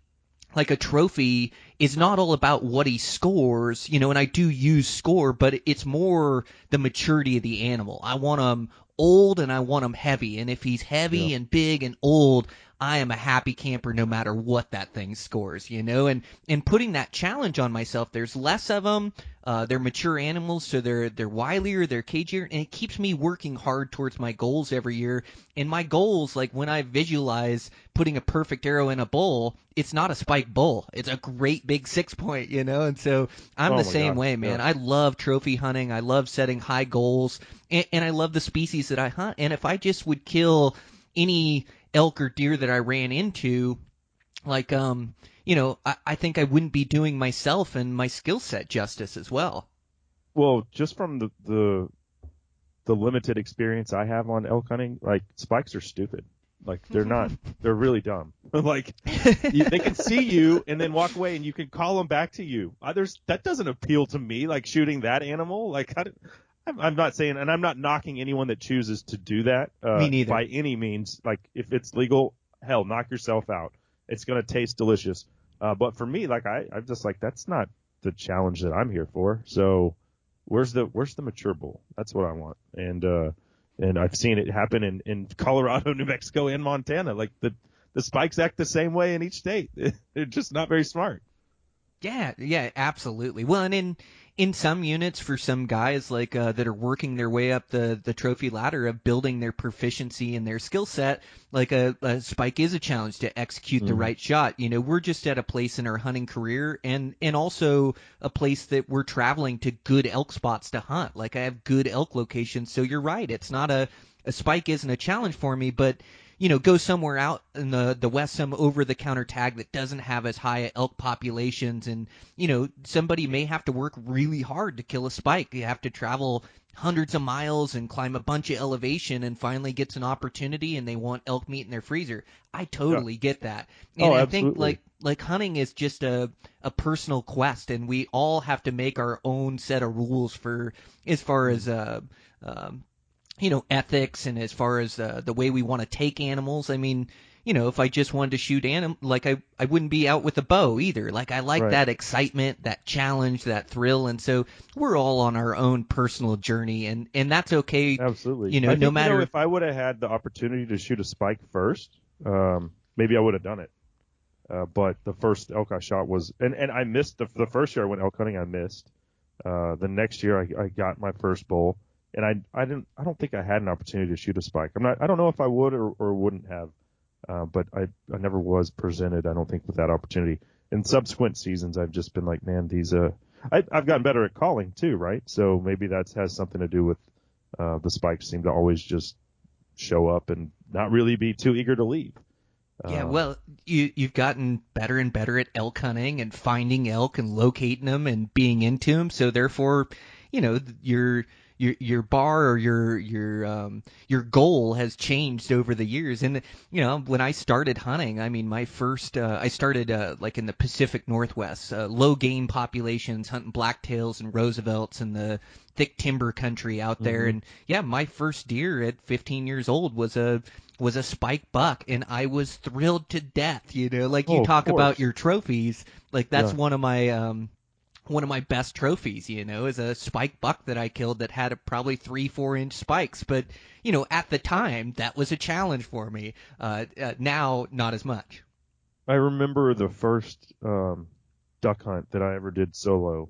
like a trophy is not all about what he scores, and I do use score, but it's more the maturity of the animal. I want him old and I want him heavy. And if he's heavy and big and old, I am a happy camper no matter what that thing scores, and putting that challenge on myself, there's less of them. They're mature animals, so they're wilier, they're cagier, and it keeps me working hard towards my goals every year. And my goals, like when I visualize putting a perfect arrow in a bull, it's not a spiked bull. It's a great big 6-point, and so I'm the same way, man. I love trophy hunting. I love setting high goals, and I love the species that I hunt. And if I just would kill any elk or deer that I ran into, like, I think I wouldn't be doing myself and my skill set justice as well. Well, just from the limited experience I have on elk hunting, like, spikes are stupid. Like, they're not. They're really dumb. Like, they can see you and then walk away, and you can call them back to you. That doesn't appeal to me, like shooting that animal. Like, I'm not saying, and I'm not knocking anyone that chooses to do that. Me neither. By any means. Like, if it's legal, hell, knock yourself out. It's going to taste delicious. But for me, like, I'm just like, that's not the challenge that I'm here for. So where's the mature bull? That's what I want. And I've seen it happen in Colorado, New Mexico, and Montana. Like, the spikes act the same way in each state. They're just not very smart. Yeah, absolutely. Well, and in some units for some guys like that are working their way up the trophy ladder of building their proficiency and their skill set, like a spike is a challenge to execute the right shot. We're just at a place in our hunting career and also a place that we're traveling to good elk spots to hunt. Like I have good elk locations, so you're right. It's not a spike isn't a challenge for me, but go somewhere out in the west, some over-the-counter tag that doesn't have as high elk populations, and somebody may have to work really hard to kill a spike. You have to travel hundreds of miles and climb a bunch of elevation, and finally gets an opportunity, and they want elk meat in their freezer. I totally get that, and I think like hunting is just a personal quest, and we all have to make our own set of rules for as far as ethics and as far as the way we want to take animals. I mean, if I just wanted to shoot like I wouldn't be out with a bow either. Like I like that excitement, that challenge, that thrill, and so we're all on our own personal journey, and that's okay. Absolutely. I think, no matter if I would have had the opportunity to shoot a spike first, maybe I would have done it. But the first elk I shot was, and I missed the first year I went elk hunting. I missed. The next year I got my first bull. And I don't think I had an opportunity to shoot a spike. I don't know if I would or wouldn't have, but I never was presented, I don't think, with that opportunity. In subsequent seasons, I've just been like, man, I've gotten better at calling too, right? So maybe that has something to do with the spikes seem to always just show up and not really be too eager to leave. Yeah, well, you've gotten better and better at elk hunting and finding elk and locating them and being into them. So therefore, your bar or your goal has changed over the years. And when I started hunting, I mean, my first I started like in the Pacific Northwest, low game populations, hunting blacktails and Roosevelts and the thick timber country out there. And yeah, my first deer at 15 years old was a spike buck, and I was thrilled to death. Like you talk about your trophies, like that's one of my best trophies, is a spike buck that I killed that had probably 3-4 inch spikes. But, at the time, that was a challenge for me. Now, not as much. I remember the first duck hunt that I ever did solo,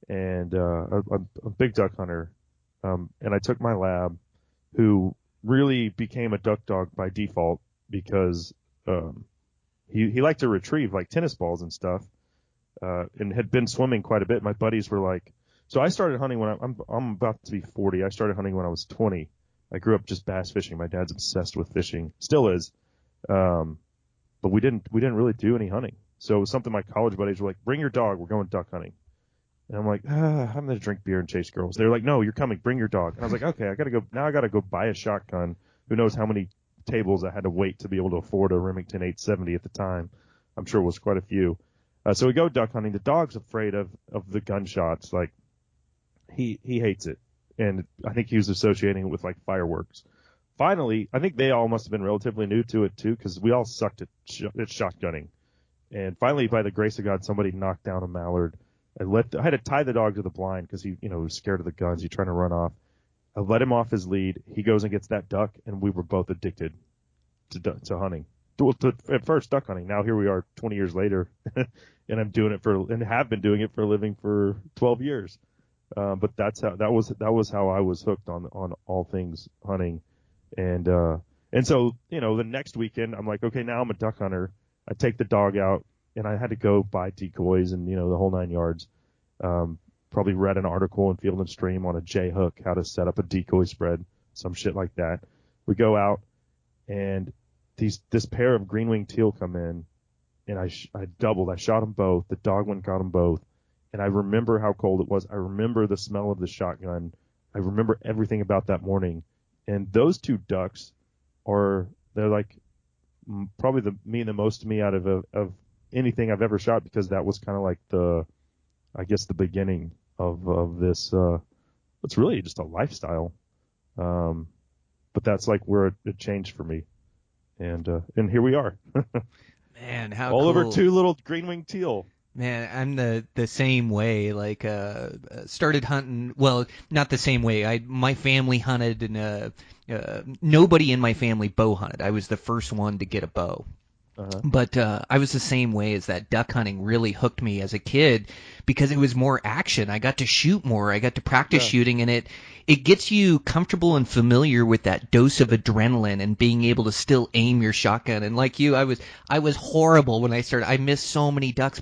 and I'm a big duck hunter, and I took my lab, who really became a duck dog by default because he liked to retrieve like tennis balls and stuff. And had been swimming quite a bit. My buddies were like, so I started hunting when I'm about to be 40. I started hunting when I was 20. I grew up just bass fishing. My dad's obsessed with fishing, still is. But we didn't really do any hunting. So it was something my college buddies were like, bring your dog. We're going duck hunting. And I'm like, I'm going to drink beer and chase girls. They're like, no, you're coming. Bring your dog. And I was like, okay, I got to go buy a shotgun. Who knows how many tables I had to wait to be able to afford a Remington 870 at the time. I'm sure it was quite a few. So we go duck hunting. The dog's afraid of the gunshots. Like he hates it. And I think he was associating it with like fireworks. Finally, I think they all must have been relatively new to it too, because we all sucked at shotgunning. And finally, by the grace of God, somebody knocked down a mallard. I had to tie the dog to the blind because he, was scared of the guns. He's trying to run off. I let him off his lead. He goes and gets that duck, and we were both addicted to hunting. At first duck hunting. Now here we are 20 years later, and I'm doing it and have been doing it for a living for 12 years. But that was how I was hooked on all things hunting. And so, the next weekend I'm like, okay, now I'm a duck hunter. I take the dog out, and I had to go buy decoys and, the whole 9 yards. Probably read an article in Field and Stream on a J hook, how to set up a decoy spread, some shit like that. We go out, and this pair of green-winged teal come in, and I doubled. I shot them both. The dog one got them both. And I remember how cold it was. I remember the smell of the shotgun. I remember everything about that morning. And those two ducks they're like probably mean the most to me out of anything I've ever shot, because that was kind of like the beginning of this. It's really just a lifestyle. But that's like where it changed for me. And here we are. Man, how all cool. over two little green-winged teal. Man, I'm the same way. Like, started hunting. Well, not the same way. My family hunted, and nobody in my family bow hunted. I was the first one to get a bow. But I was the same way as that. Duck hunting really hooked me as a kid because it was more action. I got to shoot more. I got to practice shooting, and it gets you comfortable and familiar with that dose of adrenaline and being able to still aim your shotgun. And like you, I was horrible when I started. I missed so many ducks,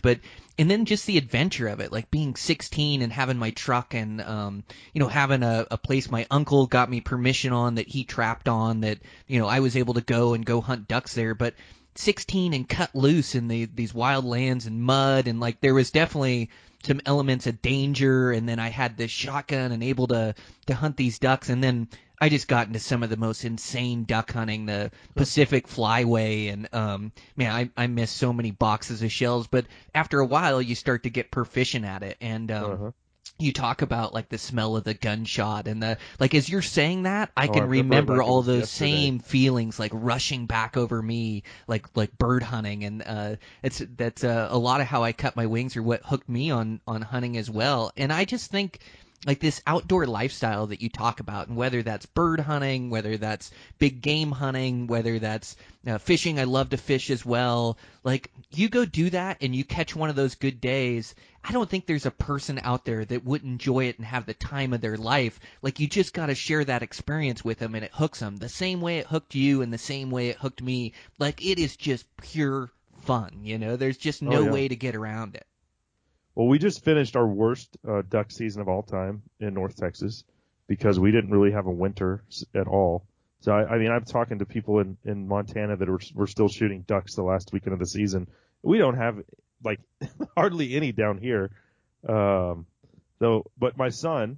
and then just the adventure of it, like being 16 and having my truck and having a place my uncle got me permission on that he trapped on, that I was able to go hunt ducks there. But 16 and cut loose in these wild lands and mud, and like there was definitely some elements of danger, and then I had this shotgun and able to hunt these ducks, and then I just got into some of the most insane duck hunting, the Pacific Flyway, and man, I missed so many boxes of shells. But after a while you start to get proficient at it, and you talk about like the smell of the gunshot and as you're saying that, I can remember all those same feelings like rushing back over me, like bird hunting, and that's a lot of how I cut my wings, or what hooked me on hunting as well. And I just think like this outdoor lifestyle that you talk about, and whether that's bird hunting, whether that's big game hunting, whether that's fishing, I love to fish as well. Like you go do that and you catch one of those good days. I don't think there's a person out there that wouldn't enjoy it and have the time of their life. Like you just got to share that experience with them, and it hooks them the same way it hooked you and the same way it hooked me. Like it is just pure fun. There's just no way to get around it. Well, we just finished our worst duck season of all time in North Texas because we didn't really have a winter at all. So, I mean, I'm talking to people in Montana that were still shooting ducks the last weekend of the season. We don't have, like, hardly any down here. But my son,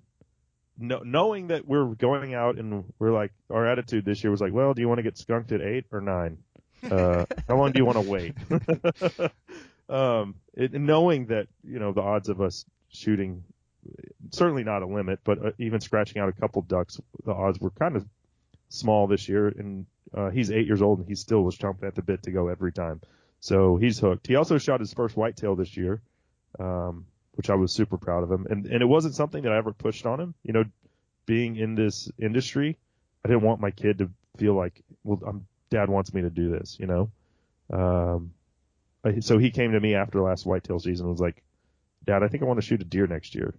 knowing that we're going out and we're like, our attitude this year was like, well, do you want to get skunked at 8 or 9? How long do you want to wait? Knowing that, the odds of us shooting, certainly not a limit, but even scratching out a couple ducks, the odds were kind of small this year. And he's 8 years old and he still was chomping at the bit to go every time. So he's hooked. He also shot his first whitetail this year, which I was super proud of him. And it wasn't something that I ever pushed on him. Being in this industry, I didn't want my kid to feel like, well, Dad wants me to do this, So he came to me after the last whitetail season and was like, Dad, I think I want to shoot a deer next year.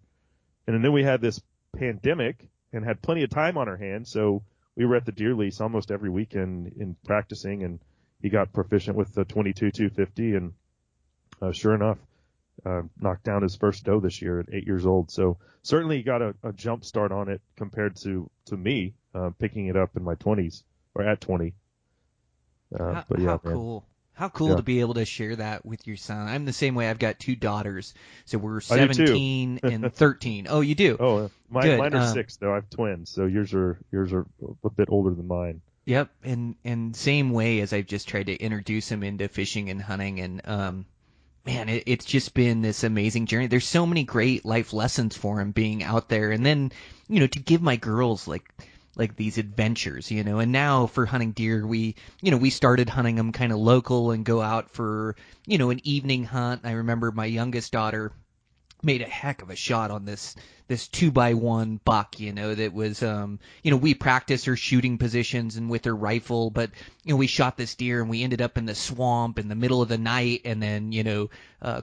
And then we had this pandemic and had plenty of time on our hands. So we were at the deer lease almost every weekend in practicing, and he got proficient with the 22-250. And sure enough, knocked down his first doe this year at 8 years old. So certainly he got a jump start on it compared to me picking it up in my 20s or at 20. How cool. How cool to be able to share that with your son. I'm the same way. I've got 2 daughters, so we're 17 and 13. Oh, you do? Oh, mine are 6 though. I have twins, so yours are a bit older than mine. Yep, and same way as I've just tried to introduce him into fishing and hunting, and man, it's just been this amazing journey. There's so many great life lessons for him being out there, and then to give my girls like these adventures, and now for hunting deer, we started hunting them kind of local and go out for, an evening hunt. I remember my youngest daughter made a heck of a shot on this 2x1 buck, that was, we practiced her shooting positions and with her rifle, but, we shot this deer and we ended up in the swamp in the middle of the night, and then,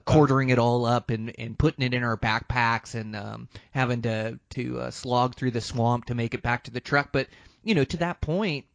quartering it all up and putting it in our backpacks and, having to slog through the swamp to make it back to the truck. But, to that point,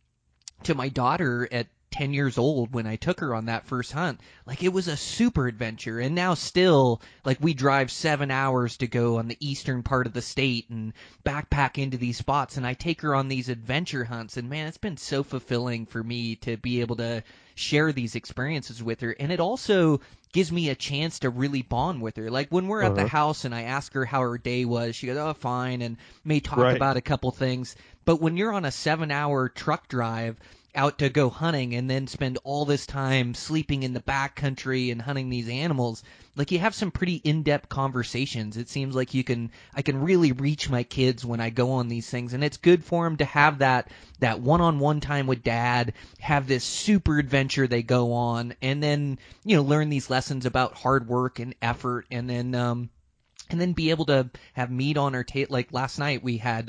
to my daughter at 10 years old when I took her on that first hunt, like it was a super adventure. And now still, like we drive 7 hours to go on the eastern part of the state and backpack into these spots, and I take her on these adventure hunts, and man, it's been so fulfilling for me to be able to share these experiences with her. And it also gives me a chance to really bond with her. Like when we're at the house and I ask her how her day was, she goes, oh, fine, and may talk about a couple things. But when you're on a 7-hour truck drive out to go hunting and then spend all this time sleeping in the backcountry and hunting these animals, like you have some pretty in-depth conversations. It seems like I can really reach my kids when I go on these things, and it's good for them to have that one-on-one time with Dad, have this super adventure they go on, and then learn these lessons about hard work and effort, and then and then be able to have meat on her table. Like last night, we had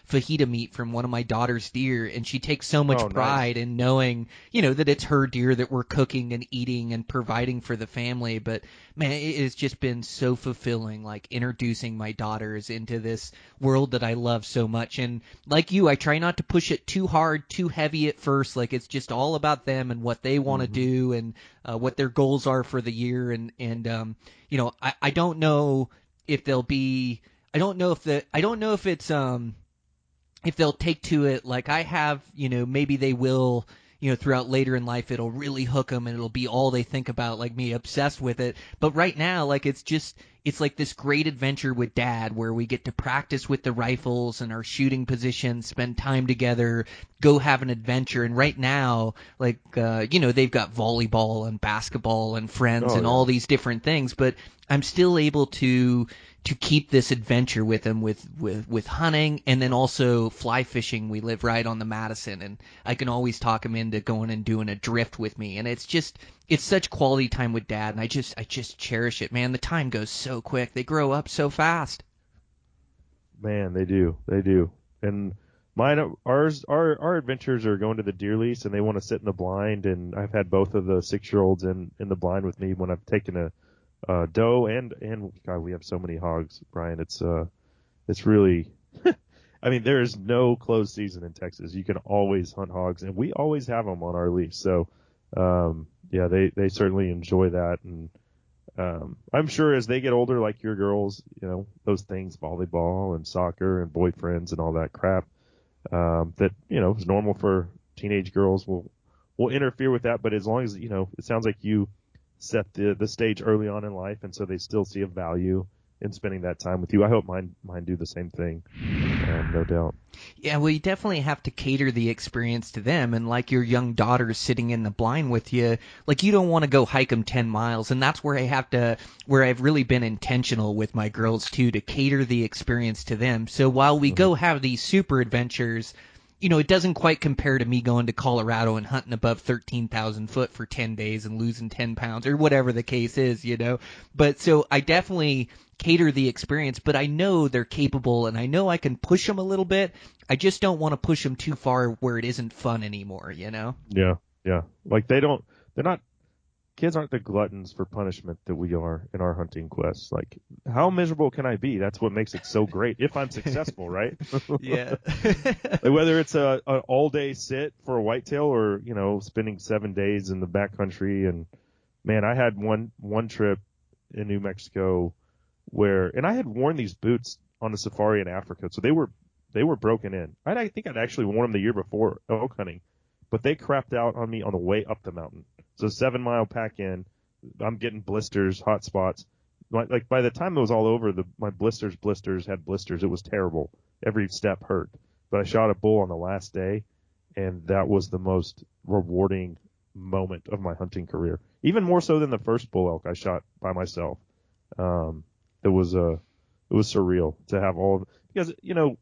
fajita meat from one of my daughter's deer, and she takes so much Oh, pride nice. in knowing, that it's her deer that we're cooking and eating and providing for the family. But man, it has just been so fulfilling, like introducing my daughters into this world that I love so much. And like you, I try not to push it too hard, too heavy at first. Like it's just all about them and what they want to Hmm. do and what their goals are for the year. I don't know if they'll be I don't know if it's if they'll take to it like I have, maybe they will, throughout later in life it'll really hook them and it'll be all they think about, like me, obsessed with it. But right now, like it's like this great adventure with Dad where we get to practice with the rifles and our shooting positions, spend time together, go have an adventure. And right now, like they've got volleyball and basketball and friends Oh and yeah. all these different things, but I'm still able to keep this adventure with them with hunting and then also fly fishing. We live right on the Madison, and I can always talk them into going and doing a drift with me. And it's such quality time with Dad, and I just cherish it, man. The time goes so quick. They grow up so fast. Man, they do. They do. And our adventures are going to the deer lease, and they want to sit in the blind. And I've had both of the 6-year-olds in the blind with me when I've taken a doe and God, we have so many hogs, Brian. It's really, I mean, there is no closed season in Texas. You can always hunt hogs, and we always have them on our lease. So, yeah, they certainly enjoy that. And I'm sure as they get older, like your girls, those things, volleyball and soccer and boyfriends and all that crap, that, is normal for teenage girls will interfere with that. But as long as, it sounds like you set the stage early on in life, and so they still see a value in spending that time with you. I hope mine do the same thing, no doubt. Yeah, well, you definitely have to cater the experience to them. And like your young daughter sitting in the blind with you, like you don't want to go hike them 10 miles. And that's where where I've really been intentional with my girls too, to cater the experience to them. So while we go have these super adventures, it doesn't quite compare to me going to Colorado and hunting above 13,000 foot for 10 days and losing 10 pounds or whatever the case is, But so I definitely cater the experience, but I know they're capable and I know I can push them a little bit. I just don't want to push them too far where it isn't fun anymore, Yeah, yeah. Like kids aren't the gluttons for punishment that we are in our hunting quests. Like, how miserable can I be? That's what makes it so great if I'm successful, right? Yeah. Like whether it's an all day sit for a whitetail or, spending 7 days in the backcountry. And man, I had one trip in New Mexico and I had worn these boots on a safari in Africa. So they were broken in. I think I'd actually worn them the year before elk hunting, but they crapped out on me on the way up the mountain. So 7-mile pack in, I'm getting blisters, hot spots. Like by the time it was all over, my blisters had blisters. It was terrible. Every step hurt. But I shot a bull on the last day, and that was the most rewarding moment of my hunting career. Even more so than the first bull elk I shot by myself. It was surreal to have because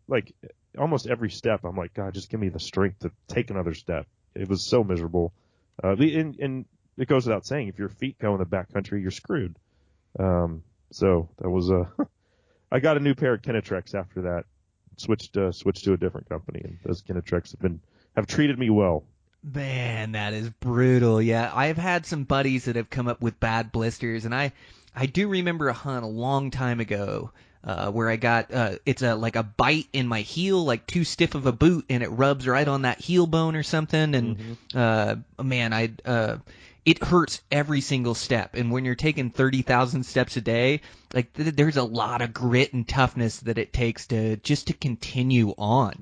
like almost every step I'm like, God, just give me the strength to take another step. It was so miserable. And it goes without saying, if your feet go in the backcountry, you're screwed. So that was I got a new pair of Kinetrex after that. Switched to a different company, and those Kinetrex have treated me well. Man, that is brutal. Yeah, I've had some buddies that have come up with bad blisters, and I do remember a hunt a long time ago where I got it's like a bite in my heel, like too stiff of a boot, and it rubs right on that heel bone or something. And man, it hurts every single step. And when you're taking 30,000 steps a day, like there's a lot of grit and toughness that it takes to continue on,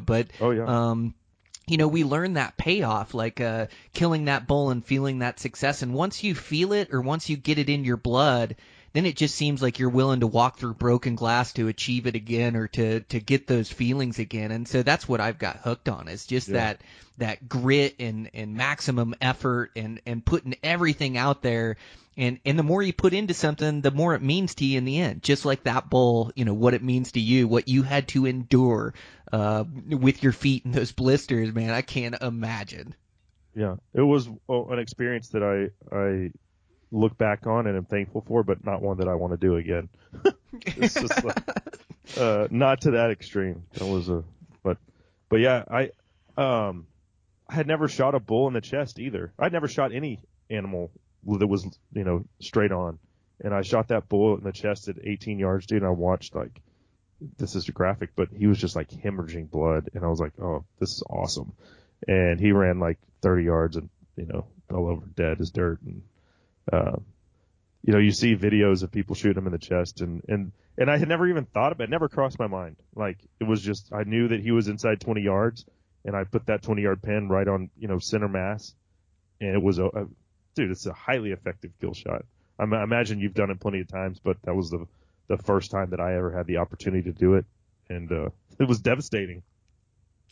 But Oh yeah. we learn that payoff, like killing that bull and feeling that success. And once you feel it or once you get it in your blood, then it just seems like you're willing to walk through broken glass to achieve it again or to get those feelings again. And so that's what I've got hooked on, is just that grit and maximum effort and putting everything out there. And the more you put into something, the more it means to you in the end. Just like that bull, what it means to you, what you had to endure with your feet and those blisters, man, I can't imagine. Yeah, it was an experience that I look back on and am thankful for, but not one that I want to do again. It's just like, not to that extreme. That was but yeah, I had never shot a bull in the chest either. I'd never shot any animal that was, straight on. And I shot that bull in the chest at 18 yards, dude. And I watched, like, this is graphic, but he was just like hemorrhaging blood. And I was like, oh, this is awesome. And he ran like 30 yards and, fell over dead as dirt. And, you see videos of people shooting him in the chest and I had never even thought of it. It never crossed my mind. Like, it was just, I knew that he was inside 20 yards and I put that 20-yard pin right on, center mass. And it was dude, it's a highly effective kill shot. I imagine you've done it plenty of times, but that was the first time that I ever had the opportunity to do it. And, it was devastating.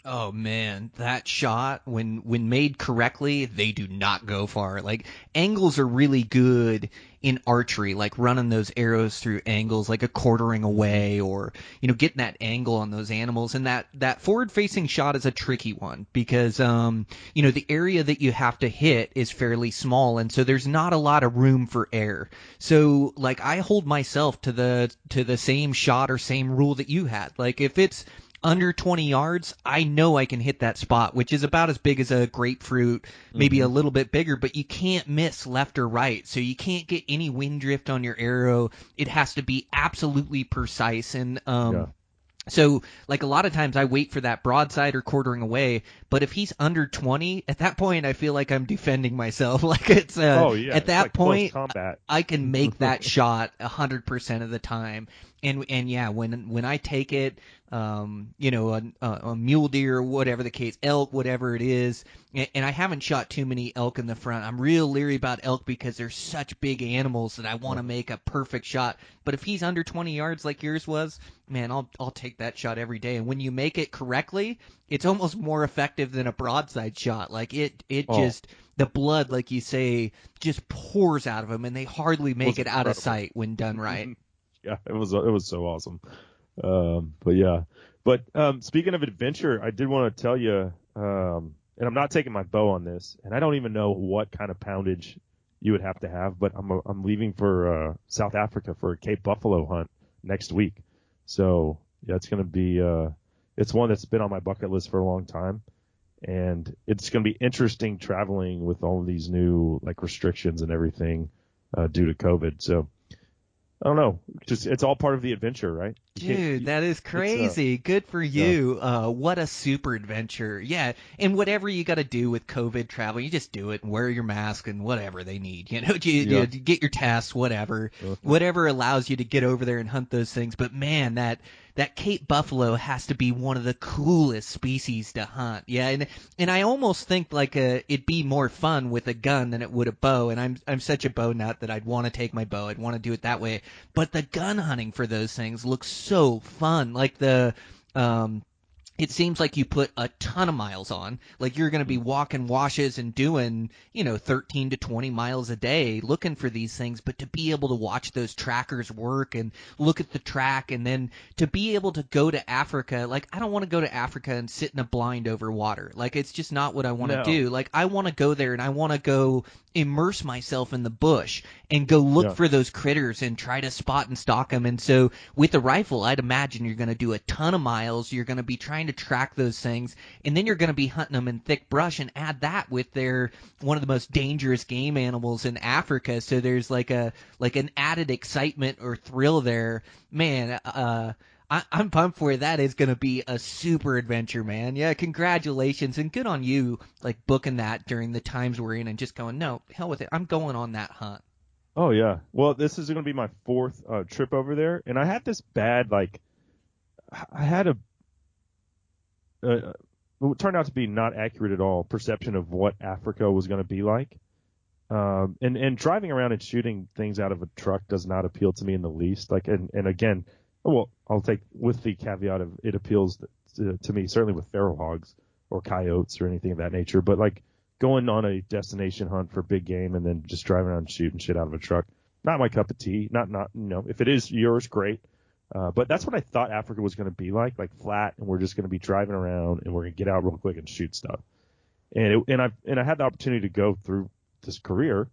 Oh man, that shot, when made correctly, they do not go far. Like, angles are really good in archery, like running those arrows through angles, like a quartering away, or getting that angle on those animals. And that forward-facing shot is a tricky one because the area that you have to hit is fairly small, and so there's not a lot of room for error. So, like, I hold myself to the same shot or same rule that you had. Like, if it's under 20 yards, I know I can hit that spot, which is about as big as a grapefruit, maybe a little bit bigger, but you can't miss left or right. So you can't get any wind drift on your arrow. It has to be absolutely precise. And so, like, a lot of times I wait for that broadside or quartering away, but if he's under 20, at that point I feel like I'm defending myself. Like, it's at that like point close combat. I can make that shot 100% of the time. And yeah, when I take it, a mule deer or whatever the case, elk, whatever it is, and I haven't shot too many elk in the front. I'm real leery about elk because they're such big animals that I want to make a perfect shot. But if he's under 20 yards like yours was, man, I'll take that shot every day. And when you make it correctly, it's almost more effective than a broadside shot. Like, it just, the blood, like you say, just pours out of them, and they hardly make it out of sight when done right. Yeah, it was so awesome. But speaking of adventure, I did want to tell you, and I'm not taking my bow on this, and I don't even know what kind of poundage you would have to have, but I'm leaving for South Africa for a Cape Buffalo hunt next week. So yeah, it's going to be it's one that's been on my bucket list for a long time, and it's going to be interesting traveling with all of these new, like, restrictions and everything due to COVID. So I don't know. Just, it's all part of the adventure, right? Dude, that is crazy. Good for you. What a super adventure. Yeah. And whatever you got to do with COVID travel, you just do it and wear your mask and whatever they need. You get your tests, whatever. Whatever allows you to get over there and hunt those things. But man, that Cape Buffalo has to be one of the coolest species to hunt. Yeah, and I almost think like it'd be more fun with a gun than it would a bow. And I'm such a bow nut that I'd want to take my bow. I'd want to do it that way. But the gun hunting for those things looks so fun. Like it seems like you put a ton of miles on. Like, you're going to be walking washes and doing, 13 to 20 miles a day looking for these things. But to be able to watch those trackers work and look at the track, and then to be able to go to Africa, like, I don't want to go to Africa and sit in a blind over water. Like, it's just not what I want to do. Like, I want to go there and I want to go immerse myself in the bush and go look for those critters and try to spot and stalk them. And so with a rifle, I'd imagine you're going to do a ton of miles. You're going to be trying to track those things, and then you're going to be hunting them in thick brush, and add that with one of the most dangerous game animals in Africa. So there's like an added excitement or thrill there. Man, I'm pumped for it. That is going to be a super adventure, man. Yeah, congratulations, and good on you, like, booking that during the times we're in and just going, no, hell with it. I'm going on that hunt. Oh, yeah. Well, this is going to be my fourth trip over there, and I had this bad, like, I had it turned out to be not accurate at all perception of what Africa was going to be like. And driving around and shooting things out of a truck does not appeal to me in the least. Like, and again, well, I'll take with the caveat of it appeals to me certainly with feral hogs or coyotes or anything of that nature. But, like, going on a destination hunt for big game and then just driving around and shooting shit out of a truck, not my cup of tea. Not if it is yours, great. But that's what I thought Africa was going to be like flat, and we're just going to be driving around and we're going to get out real quick and shoot stuff. And I had the opportunity to go through this career,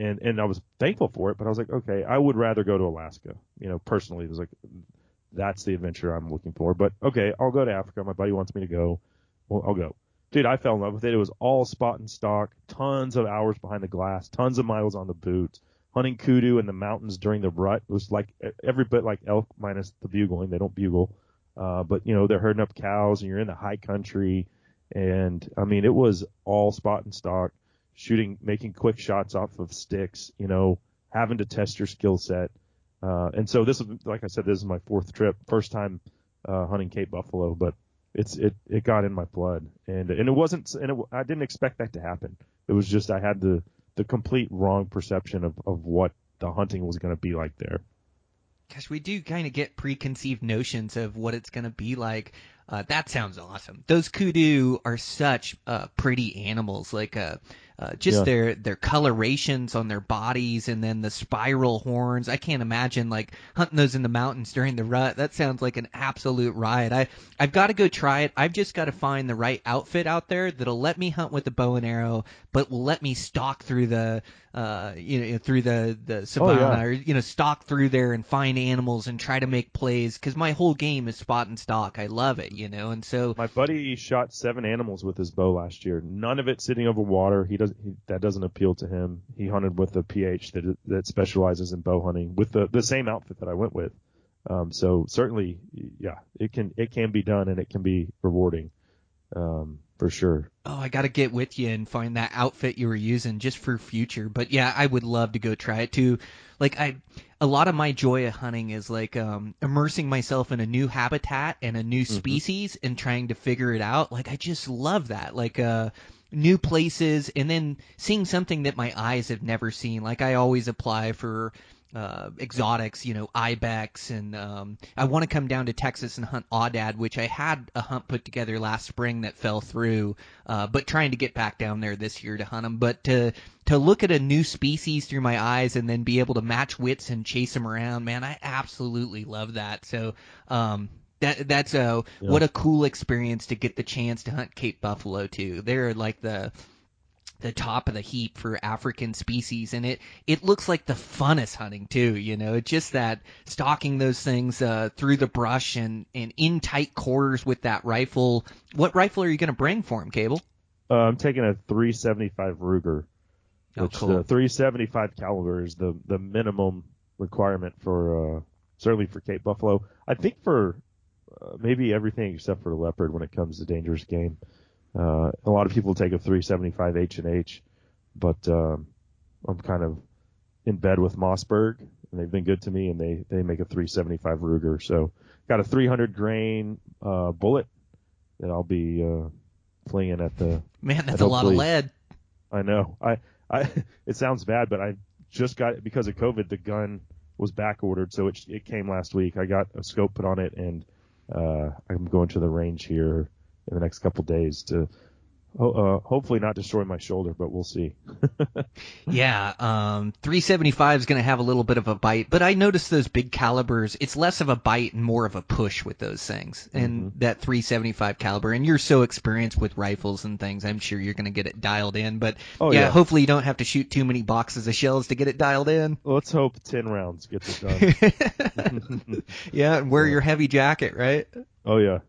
and I was thankful for it, but I was like, okay, I would rather go to Alaska. Personally, it was like, that's the adventure I'm looking for. But okay, I'll go to Africa. My buddy wants me to go. Well, I'll go. Dude, I fell in love with it. It was all spot and stock, tons of hours behind the glass, tons of miles on the boots, hunting kudu in the mountains during the rut. It was like every bit like elk minus the bugling. They don't bugle. But they're herding up cows and you're in the high country. And I mean, it was all spot and stock, shooting, making quick shots off of sticks, having to test your skill set. And so this is, like I said, this is my fourth trip, first time hunting Cape Buffalo, but it got in my blood, and it wasn't, I didn't expect that to happen. It was just I had the complete wrong perception of what the hunting was going to be like there. Gosh, we do kind of get preconceived notions of what it's going to be like. That sounds awesome. Those kudu are such pretty animals, like just their colorations on their bodies, and then the spiral horns. I can't imagine like hunting those in the mountains during the rut. That sounds like an absolute riot. I've got to go try it. I've just got to find the right outfit out there that'll let me hunt with a bow and arrow, but will let me stalk through the through the savannah, or stalk through there and find animals and try to make plays, because my whole game is spot and stalk. I love it, and so my buddy shot 7 animals with his bow last year. None of it sitting over water. That doesn't appeal to him. He hunted with a PH that specializes in bow hunting with the same outfit that I went with. So certainly, yeah, it can be done, and it can be rewarding. For sure. Oh, I got to get with you and find that outfit you were using just for future. But yeah, I would love to go try it too. Like a lot of my joy of hunting is like immersing myself in a new habitat and a new species and trying to figure it out. Like I just love that. Like new places, and then seeing something that my eyes have never seen. Like I always apply for exotics, ibex, and I want to come down to Texas and hunt aoudad, which I had a hunt put together last spring that fell through, but trying to get back down there this year to hunt them. But to look at a new species through my eyes and then be able to match wits and chase them around, man, I absolutely love that. So that's what a cool experience to get the chance to hunt Cape Buffalo too. They're like the top of the heap for African species, and it looks like the funnest hunting too. It's just that stalking those things through the brush and in tight quarters with that rifle. What rifle are you going to bring for him, Cable? I'm taking a 375 Ruger. Which cool. The 375 caliber is the minimum requirement for certainly for Cape Buffalo. I think for maybe everything except for the leopard when it comes to dangerous game. A lot of people take a 375 H&H, but I'm kind of in bed with Mossberg, and they've been good to me, and they make a 375 Ruger. So got a 300 grain bullet that I'll be flinging at the. Man, that's a lot of lead. I know. I it sounds bad, but I just got it because of COVID. The gun was back ordered, so it came last week. I got a scope put on it, and I'm going to the range here in the next couple days to hopefully not destroy my shoulder, but we'll see. Yeah, 375 is going to have a little bit of a bite, but I noticed those big calibers, it's less of a bite and more of a push with those things. And that 375 caliber, and you're so experienced with rifles and things, I'm sure you're going to get it dialed in. But hopefully you don't have to shoot too many boxes of shells to get it dialed in. Let's hope 10 rounds gets it done. Yeah, and wear your heavy jacket, right? Oh, yeah.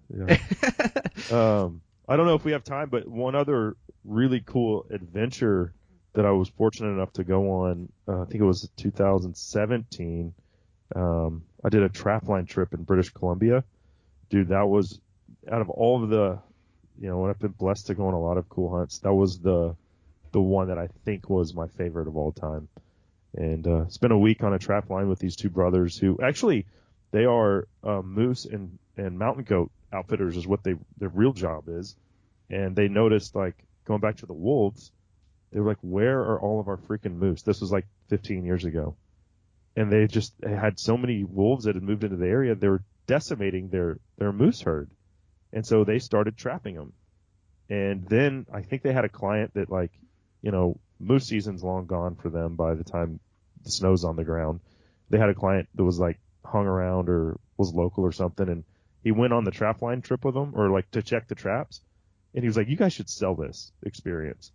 I don't know if we have time, but one other really cool adventure that I was fortunate enough to go on, I think it was 2017. I did a trapline trip in British Columbia. Dude, that was, out of all of the, when I've been blessed to go on a lot of cool hunts, that was the one that I think was my favorite of all time. And spent a week on a trapline with these two brothers who actually, they are moose and mountain goat outfitters is what their real job is. And they noticed, like, going back to the wolves, they were like, where are all of our freaking moose? This was like 15 years ago. And they had so many wolves that had moved into the area, they were decimating their moose herd. And so they started trapping them. And then I think they had a client that, like, moose season's long gone for them by the time the snow's on the ground. They had a client that was like hung around or was local or something, and he went on the trap line trip with them, or like to check the traps. And he was like, you guys should sell this experience.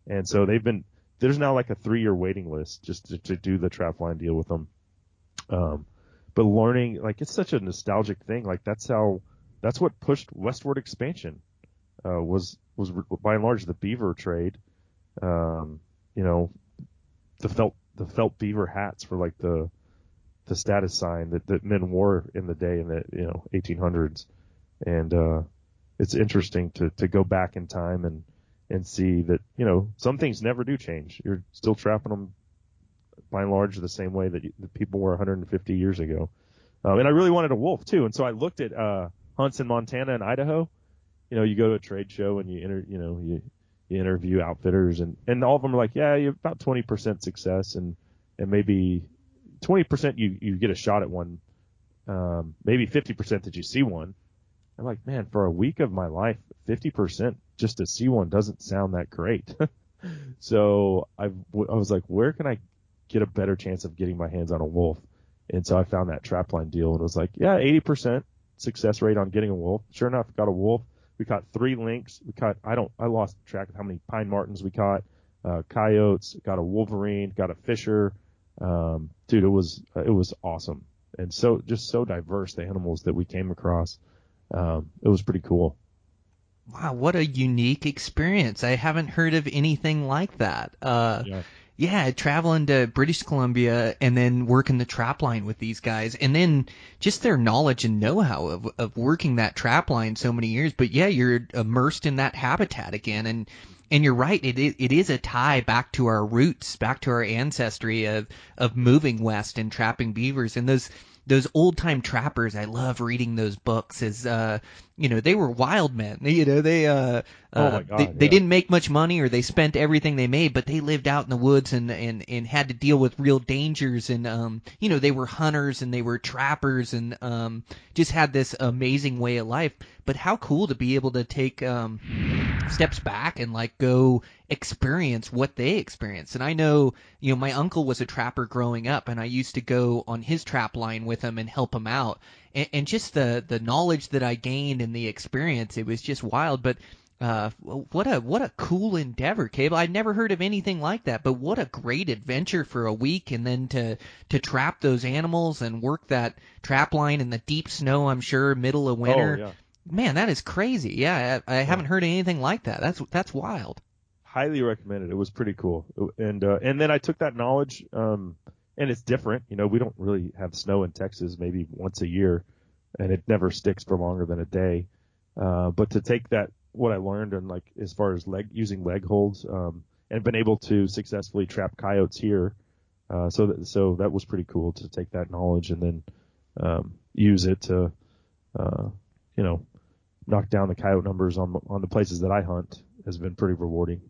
And so they've been there's now like a 3-year waiting list just to do the trapline deal with them. But learning, like, it's such a nostalgic thing. Like, that's what pushed westward expansion, was by and large the beaver trade. You know, the felt beaver hats for like the status sign that men wore in the day in the 1800s. And it's interesting to go back in time and see that, some things never do change. You're still trapping them by and large the same way that people were 150 years ago. And I really wanted a wolf too. And so I looked at hunts in Montana and Idaho. You go to a trade show and you interview outfitters, and all of them are like, yeah, you have about 20% success, and maybe 20% you get a shot at one, maybe 50% that you see one. I'm like, man, for a week of my life, 50% just to see one doesn't sound that great. So I was like, where can I get a better chance of getting my hands on a wolf? And so I found that trapline deal and was like, yeah, 80% success rate on getting a wolf. Sure enough, got a wolf. We caught 3 lynx. I lost track of how many pine martens we caught, coyotes, got a wolverine, got a fisher. Dude, it was awesome. And so diverse, the animals that we came across. It was pretty cool. Wow, what a unique experience. I haven't heard of anything like that. Yeah, traveling to British Columbia and then working the trap line with these guys, and then just their knowledge and know-how of working that trap line so many years. But yeah, you're immersed in that habitat again, and you're right. It is a tie back to our roots, back to our ancestry of moving west and trapping beavers. And those old time trappers, I love reading those books. They were wild men. They didn't make much money, or they spent everything they made, but they lived out in the woods and had to deal with real dangers. And they were hunters and they were trappers and just had this amazing way of life. But how cool to be able to take steps back and like go experience what they experienced. And I know, my uncle was a trapper growing up, and I used to go on his trap line with him and help him out. And just the knowledge that I gained and the experience, it was just wild. But what a cool endeavor, Cable. I'd never heard of anything like that, but what a great adventure for a week, and then to trap those animals and work that trap line in the deep snow, I'm sure, middle of winter. Oh, yeah. Man, that is crazy. Yeah, I haven't heard anything like that. That's wild. Highly recommended. It was pretty cool. And then I took that knowledge, and it's different. We don't really have snow in Texas, maybe once a year, and it never sticks for longer than a day. But to take what I learned, and like as far as using leg holds, and been able to successfully trap coyotes here, so that was pretty cool to take that knowledge and then use it to knock down the coyote numbers on the places that I hunt has been pretty rewarding.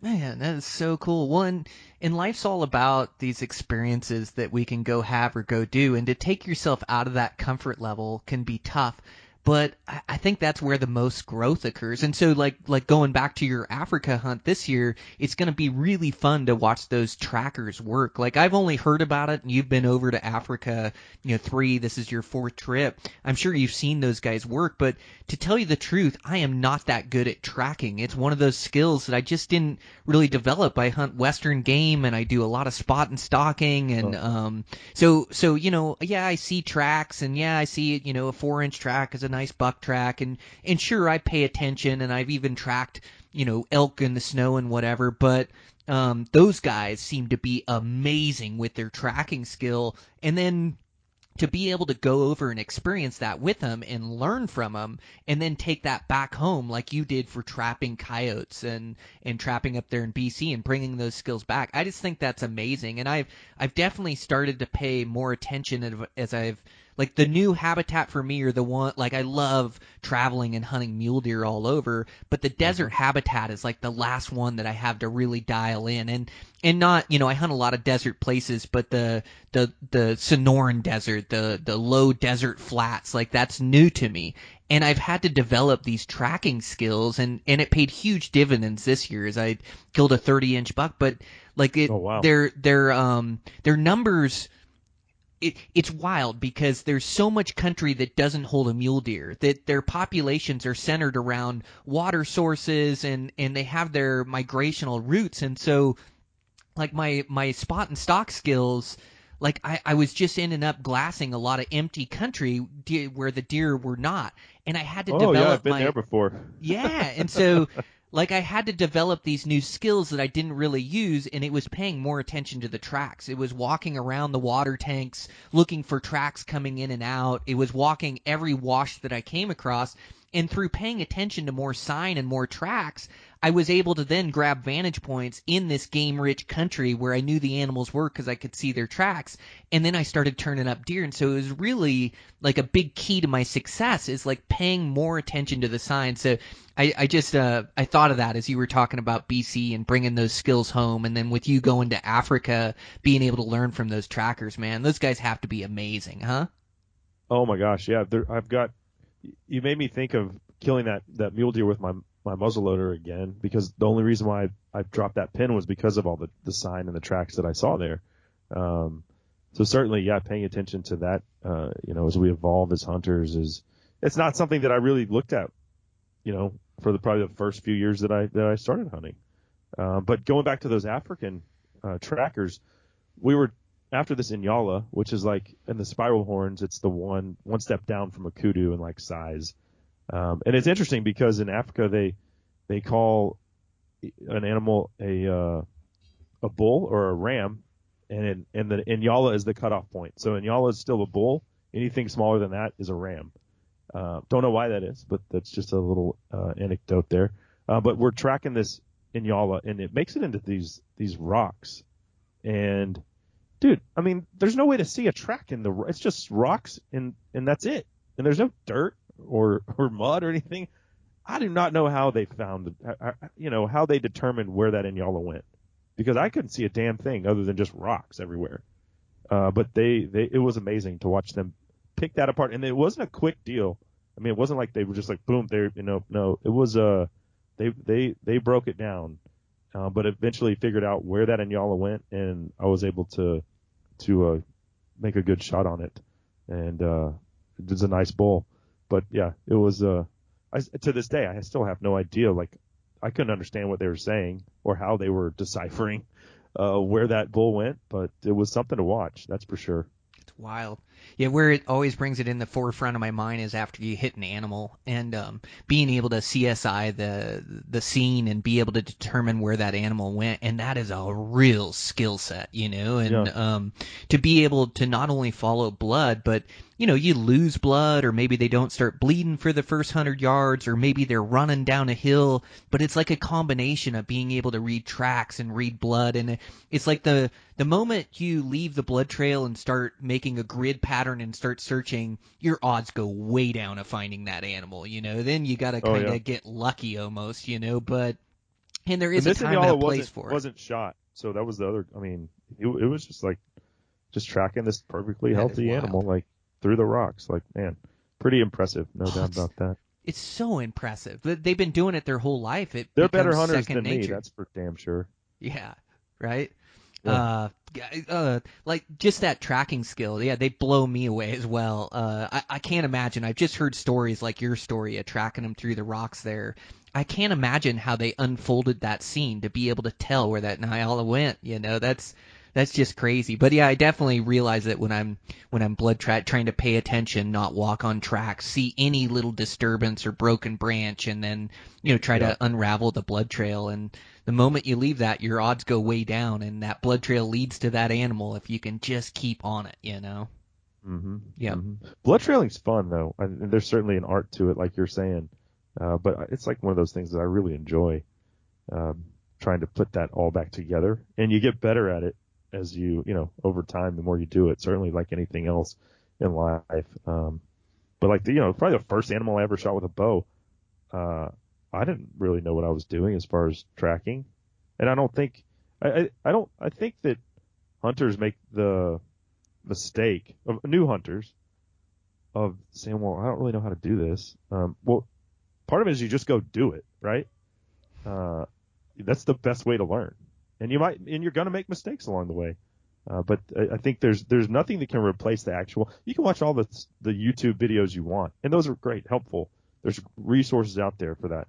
Man, that is so cool. One, and life's all about these experiences that we can go have or go do, and to take yourself out of that comfort level can be tough. But I think that's where the most growth occurs. And so like going back to your Africa hunt this year, it's going to be really fun to watch those trackers work. Like, I've only heard about it, and you've been over to Africa, this is your 4th trip. I'm sure you've seen those guys work, but to tell you the truth, I am not that good at tracking. It's one of those skills that I just didn't really develop. I hunt Western game, and I do a lot of spot and stalking, and so yeah, I see tracks, and yeah, I see a 4-inch track is a nice buck track, and sure, I pay attention, and I've even tracked elk in the snow and whatever, but those guys seem to be amazing with their tracking skill. And then to be able to go over and experience that with them and learn from them, and then take that back home like you did for trapping coyotes and trapping up there in BC and bringing those skills back, I just think that's amazing. And I've definitely started to pay more attention as I've, like, the new habitat for me, or the one, like, I love traveling and hunting mule deer all over, but the desert habitat is like the last one that I have to really dial in. And not, I hunt a lot of desert places, but the Sonoran Desert, the low desert flats, like, that's new to me. And I've had to develop these tracking skills, and it paid huge dividends this year as I killed a 30-inch buck. But like, their numbers, it's wild, because there's so much country that doesn't hold a mule deer, that their populations are centered around water sources, and they have their migrational routes. And so like my spot and stock skills, like I was just ending up glassing a lot of empty country where the deer were not, and I had to develop yeah, I've been there before. Yeah, and so like I had to develop these new skills that I didn't really use, and it was paying more attention to the tracks. It was walking around the water tanks looking for tracks coming in and out. It was walking every wash that I came across, and through paying attention to more sign and more tracks, I was able to then grab vantage points in this game-rich country where I knew the animals were because I could see their tracks, and then I started turning up deer. And so it was really like a big key to my success is like paying more attention to the signs. So I just I thought of that as you were talking about BC and bringing those skills home, and then with you going to Africa, being able to learn from those trackers, man, those guys have to be amazing, huh? Oh my gosh, yeah. You made me think of killing that mule deer with my muzzleloader again, because the only reason why I dropped that pin was because of all the sign and the tracks that I saw there. So certainly, yeah, paying attention to that, as we evolve as hunters it's not something that I really looked at, for probably the first few years that I started hunting. But going back to those African trackers, we were after this Inyala, which is like in the spiral horns, it's the one step down from a kudu in like size. And it's interesting because in Africa they call an animal a bull or a ram, and the Inyala is the cutoff point. So Inyala is still a bull. Anything smaller than that is a ram. Don't know why that is, but that's just a little anecdote there. But we're tracking this Inyala, and it makes it into these rocks. And dude, I mean, there's no way to see a track it's just rocks, and that's it. And there's no dirt or mud or anything. I do not know how they found, how they determined where that Inyala went, because I couldn't see a damn thing other than just rocks everywhere. But it was amazing to watch them pick that apart, and it wasn't a quick deal. I mean, it wasn't like they were just like boom, no, it was they broke it down, but eventually figured out where that Inyala went, and I was able to make a good shot on it, and it was a nice bull. But yeah, it was to this day I still have no idea. Like, I couldn't understand what they were saying or how they were deciphering where that bull went, but it was something to watch, that's for sure. It's wild. Yeah, where it always brings it in the forefront of my mind is after you hit an animal, and being able to CSI the scene and be able to determine where that animal went, and that is a real skill set, and to be able to not only follow blood, but you lose blood, or maybe they don't start bleeding for the first 100 yards, or maybe they're running down a hill, but it's like a combination of being able to read tracks and read blood, and it's like the moment you leave the blood trail and start making a grid pattern and start searching, your odds go way down of finding that animal, then you got to kind of get lucky almost, and there is a time and a place for it. Wasn't shot, so that was the other, I mean, it was just like, just tracking this perfectly healthy animal, like, through the rocks. Like, man, pretty impressive, no doubt about that. It's so impressive. They've been doing it their whole life. They're better hunters than me, that's for damn sure. Yeah, right? Yeah. Like, just that tracking skill, yeah, they blow me away as well. I can't imagine. I've just heard stories like your story of tracking them through the rocks there. I can't imagine how they unfolded that scene to be able to tell where that Nyala went. That's just crazy. But yeah, I definitely realize that when I'm blood trying to pay attention, not walk on tracks, see any little disturbance or broken branch, and then try to unravel the blood trail. And the moment you leave that, your odds go way down, and that blood trail leads to that animal if you can just keep on it. Mm-hmm. Yeah. Mm-hmm. Blood trailing's fun though, and there's certainly an art to it, like you're saying. But it's like one of those things that I really enjoy, trying to put that all back together, and you get better at it as you over time, the more you do it, certainly like anything else in life. But like probably the first animal I ever shot with a bow, I didn't really know what I was doing as far as tracking. And I don't think, I think that hunters make the mistake of new hunters of saying, well, I don't really know how to do this. Well, part of it is you just go do it, right? That's the best way to learn. And you're going to make mistakes along the way. But I think there's nothing that can replace the actual. You can watch all the YouTube videos you want, and those are great, helpful. There's resources out there for that.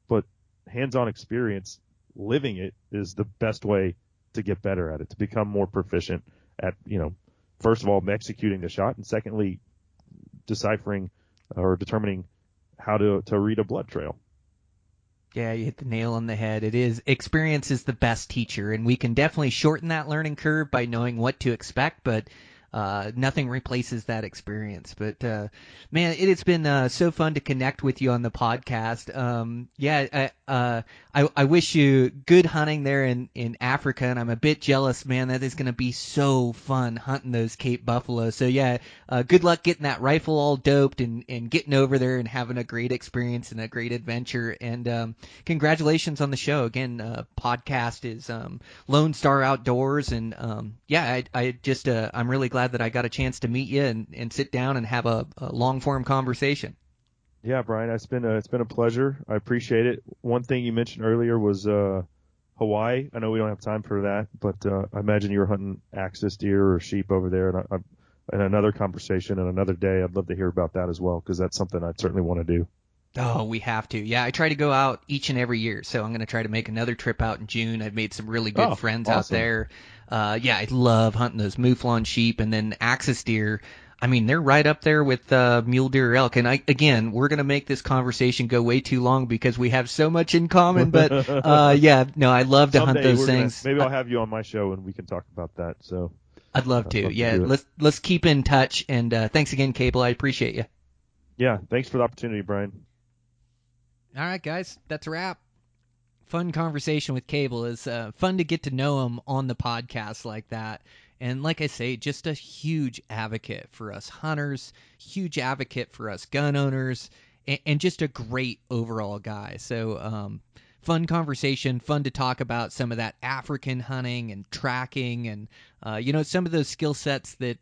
But hands-on experience, living it, is the best way to get better at it, to become more proficient at, first of all, executing the shot, and secondly, deciphering or determining how to read a blood trail. Yeah, you hit the nail on the head. It is experience is the best teacher, and we can definitely shorten that learning curve by knowing what to expect, but nothing replaces that experience. But man, it has been so fun to connect with you on the podcast. I wish you good hunting there in Africa, and I'm a bit jealous, man. That is going to be so fun hunting those Cape buffalo. So yeah, good luck getting that rifle all doped and getting over there and having a great experience and a great adventure. And congratulations on the show again. Podcast is Lone Star Outdoors, and I'm really glad that I got a chance to meet you and sit down and have a long form conversation. Yeah, Brian, it's been a pleasure. I appreciate it. One thing you mentioned earlier was Hawaii. I know we don't have time for that, but I imagine you were hunting axis deer or sheep over there. And in another conversation and another day, I'd love to hear about that as well, because that's something I'd certainly want to do. Oh, we have to. Yeah, I try to go out each and every year, so I'm going to try to make another trip out in June. I've made some really good friends out there. I love hunting those mouflon sheep, and then axis deer. I mean, they're right up there with mule deer or elk. And we're going to make this conversation go way too long because we have so much in common. But I love to hunt those things. Maybe I'll have you on my show and we can talk about that. So I'd love to. Let's keep in touch. And thanks again, Cable. I appreciate you. Yeah, thanks for the opportunity, Brian. All right, guys, that's a wrap. Fun conversation with Cable. Is fun to get to know him on the podcast like that. And like I say, just a huge advocate for us hunters, huge advocate for us gun owners, and just a great overall guy. So fun conversation, fun to talk about some of that African hunting and tracking and, some of those skill sets that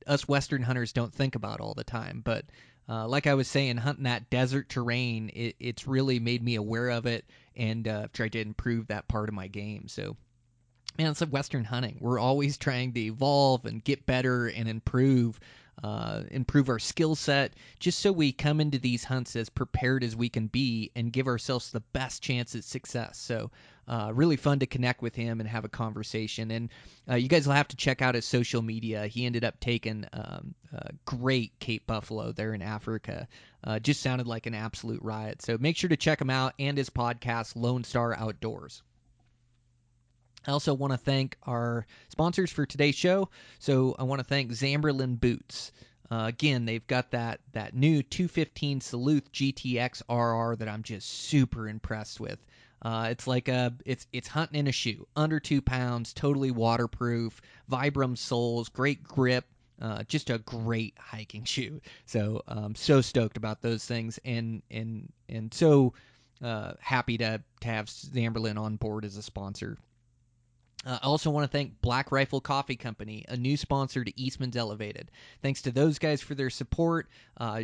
us Western hunters don't think about all the time. But like I was saying, hunting that desert terrain, it's really made me aware of it and tried to improve that part of my game. So, man, it's like Western hunting. We're always trying to evolve and get better and improve our skill set, just so we come into these hunts as prepared as we can be and give ourselves the best chance at success. So really fun to connect with him and have a conversation. And you guys will have to check out his social media. He ended up taking a great Cape buffalo there in Africa. Just sounded like an absolute riot. So make sure to check him out and his podcast, Lone Star Outdoors. I also want to thank our sponsors for today's show. So I want to thank Zamberlan Boots. Again, they've got that new 215 Salute GTX RR that I'm just super impressed with. It's like it's hunting in a shoe, under 2 pounds, totally waterproof, Vibram soles, great grip, just a great hiking shoe. So I'm so stoked about those things, and so happy to have Zamberlan on board as a sponsor. I also want to thank Black Rifle Coffee Company, a new sponsor to Eastmans Elevated. Thanks to those guys for their support.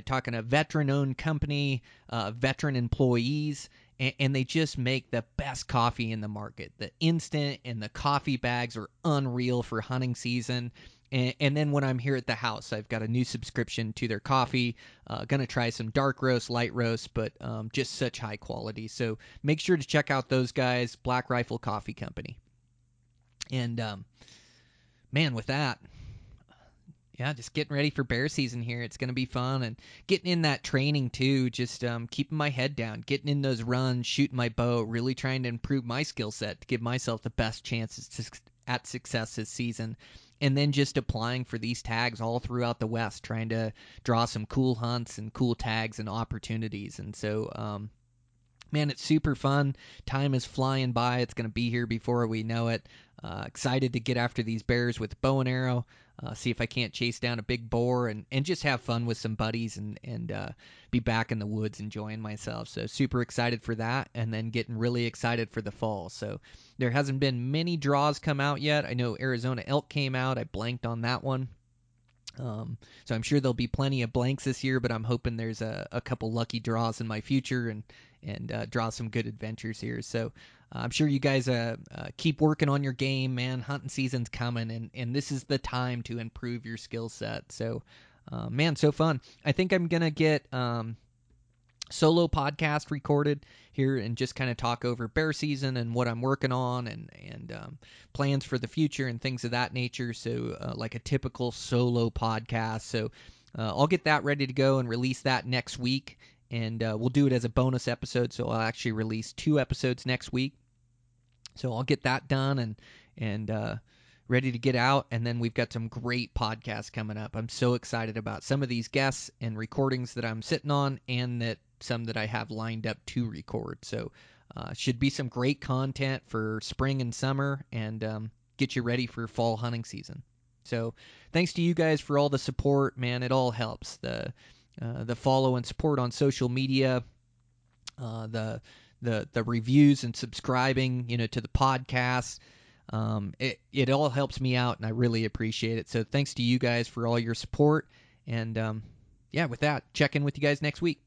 Talking a veteran-owned company, veteran employees, and they just make the best coffee in the market. The instant and the coffee bags are unreal for hunting season. And then when I'm here at the house, I've got a new subscription to their coffee. Going to try some dark roast, light roast, but just such high quality. So make sure to check out those guys, Black Rifle Coffee Company. And, man, with that, just getting ready for bear season here. It's going to be fun, and getting in that training too, just keeping my head down, getting in those runs, shooting my bow, really trying to improve my skill set to give myself the best chances at success this season. And then just applying for these tags all throughout the West, trying to draw some cool hunts and cool tags and opportunities. And so, man, it's super fun. Time is flying by. It's going to be here before we know it. Excited to get after these bears with bow and arrow, see if I can't chase down a big boar, and just have fun with some buddies and be back in the woods enjoying myself. So super excited for that, and then getting really excited for the fall. So there hasn't been many draws come out yet. I know Arizona elk came out. I blanked on that one. So I'm sure there'll be plenty of blanks this year, but I'm hoping there's a couple lucky draws in my future and draw some good adventures here. So I'm sure you guys keep working on your game, man. Hunting season's coming, and this is the time to improve your skill set. So, man, so fun. I think I'm going to get solo podcast recorded here and just kind of talk over bear season and what I'm working on and plans for the future and things of that nature. So like a typical solo podcast. So I'll get that ready to go and release that next week. And we'll do it as a bonus episode. So I'll actually release 2 episodes next week. So I'll get that done and ready to get out. And then we've got some great podcasts coming up. I'm so excited about some of these guests and recordings that I'm sitting on and that some that I have lined up to record. So should be some great content for spring and summer and get you ready for fall hunting season. So thanks to you guys for all the support, man. It all helps. The follow and support on social media, the reviews and subscribing, to the podcast. It all helps me out, and I really appreciate it. So thanks to you guys for all your support. And with that, check in with you guys next week.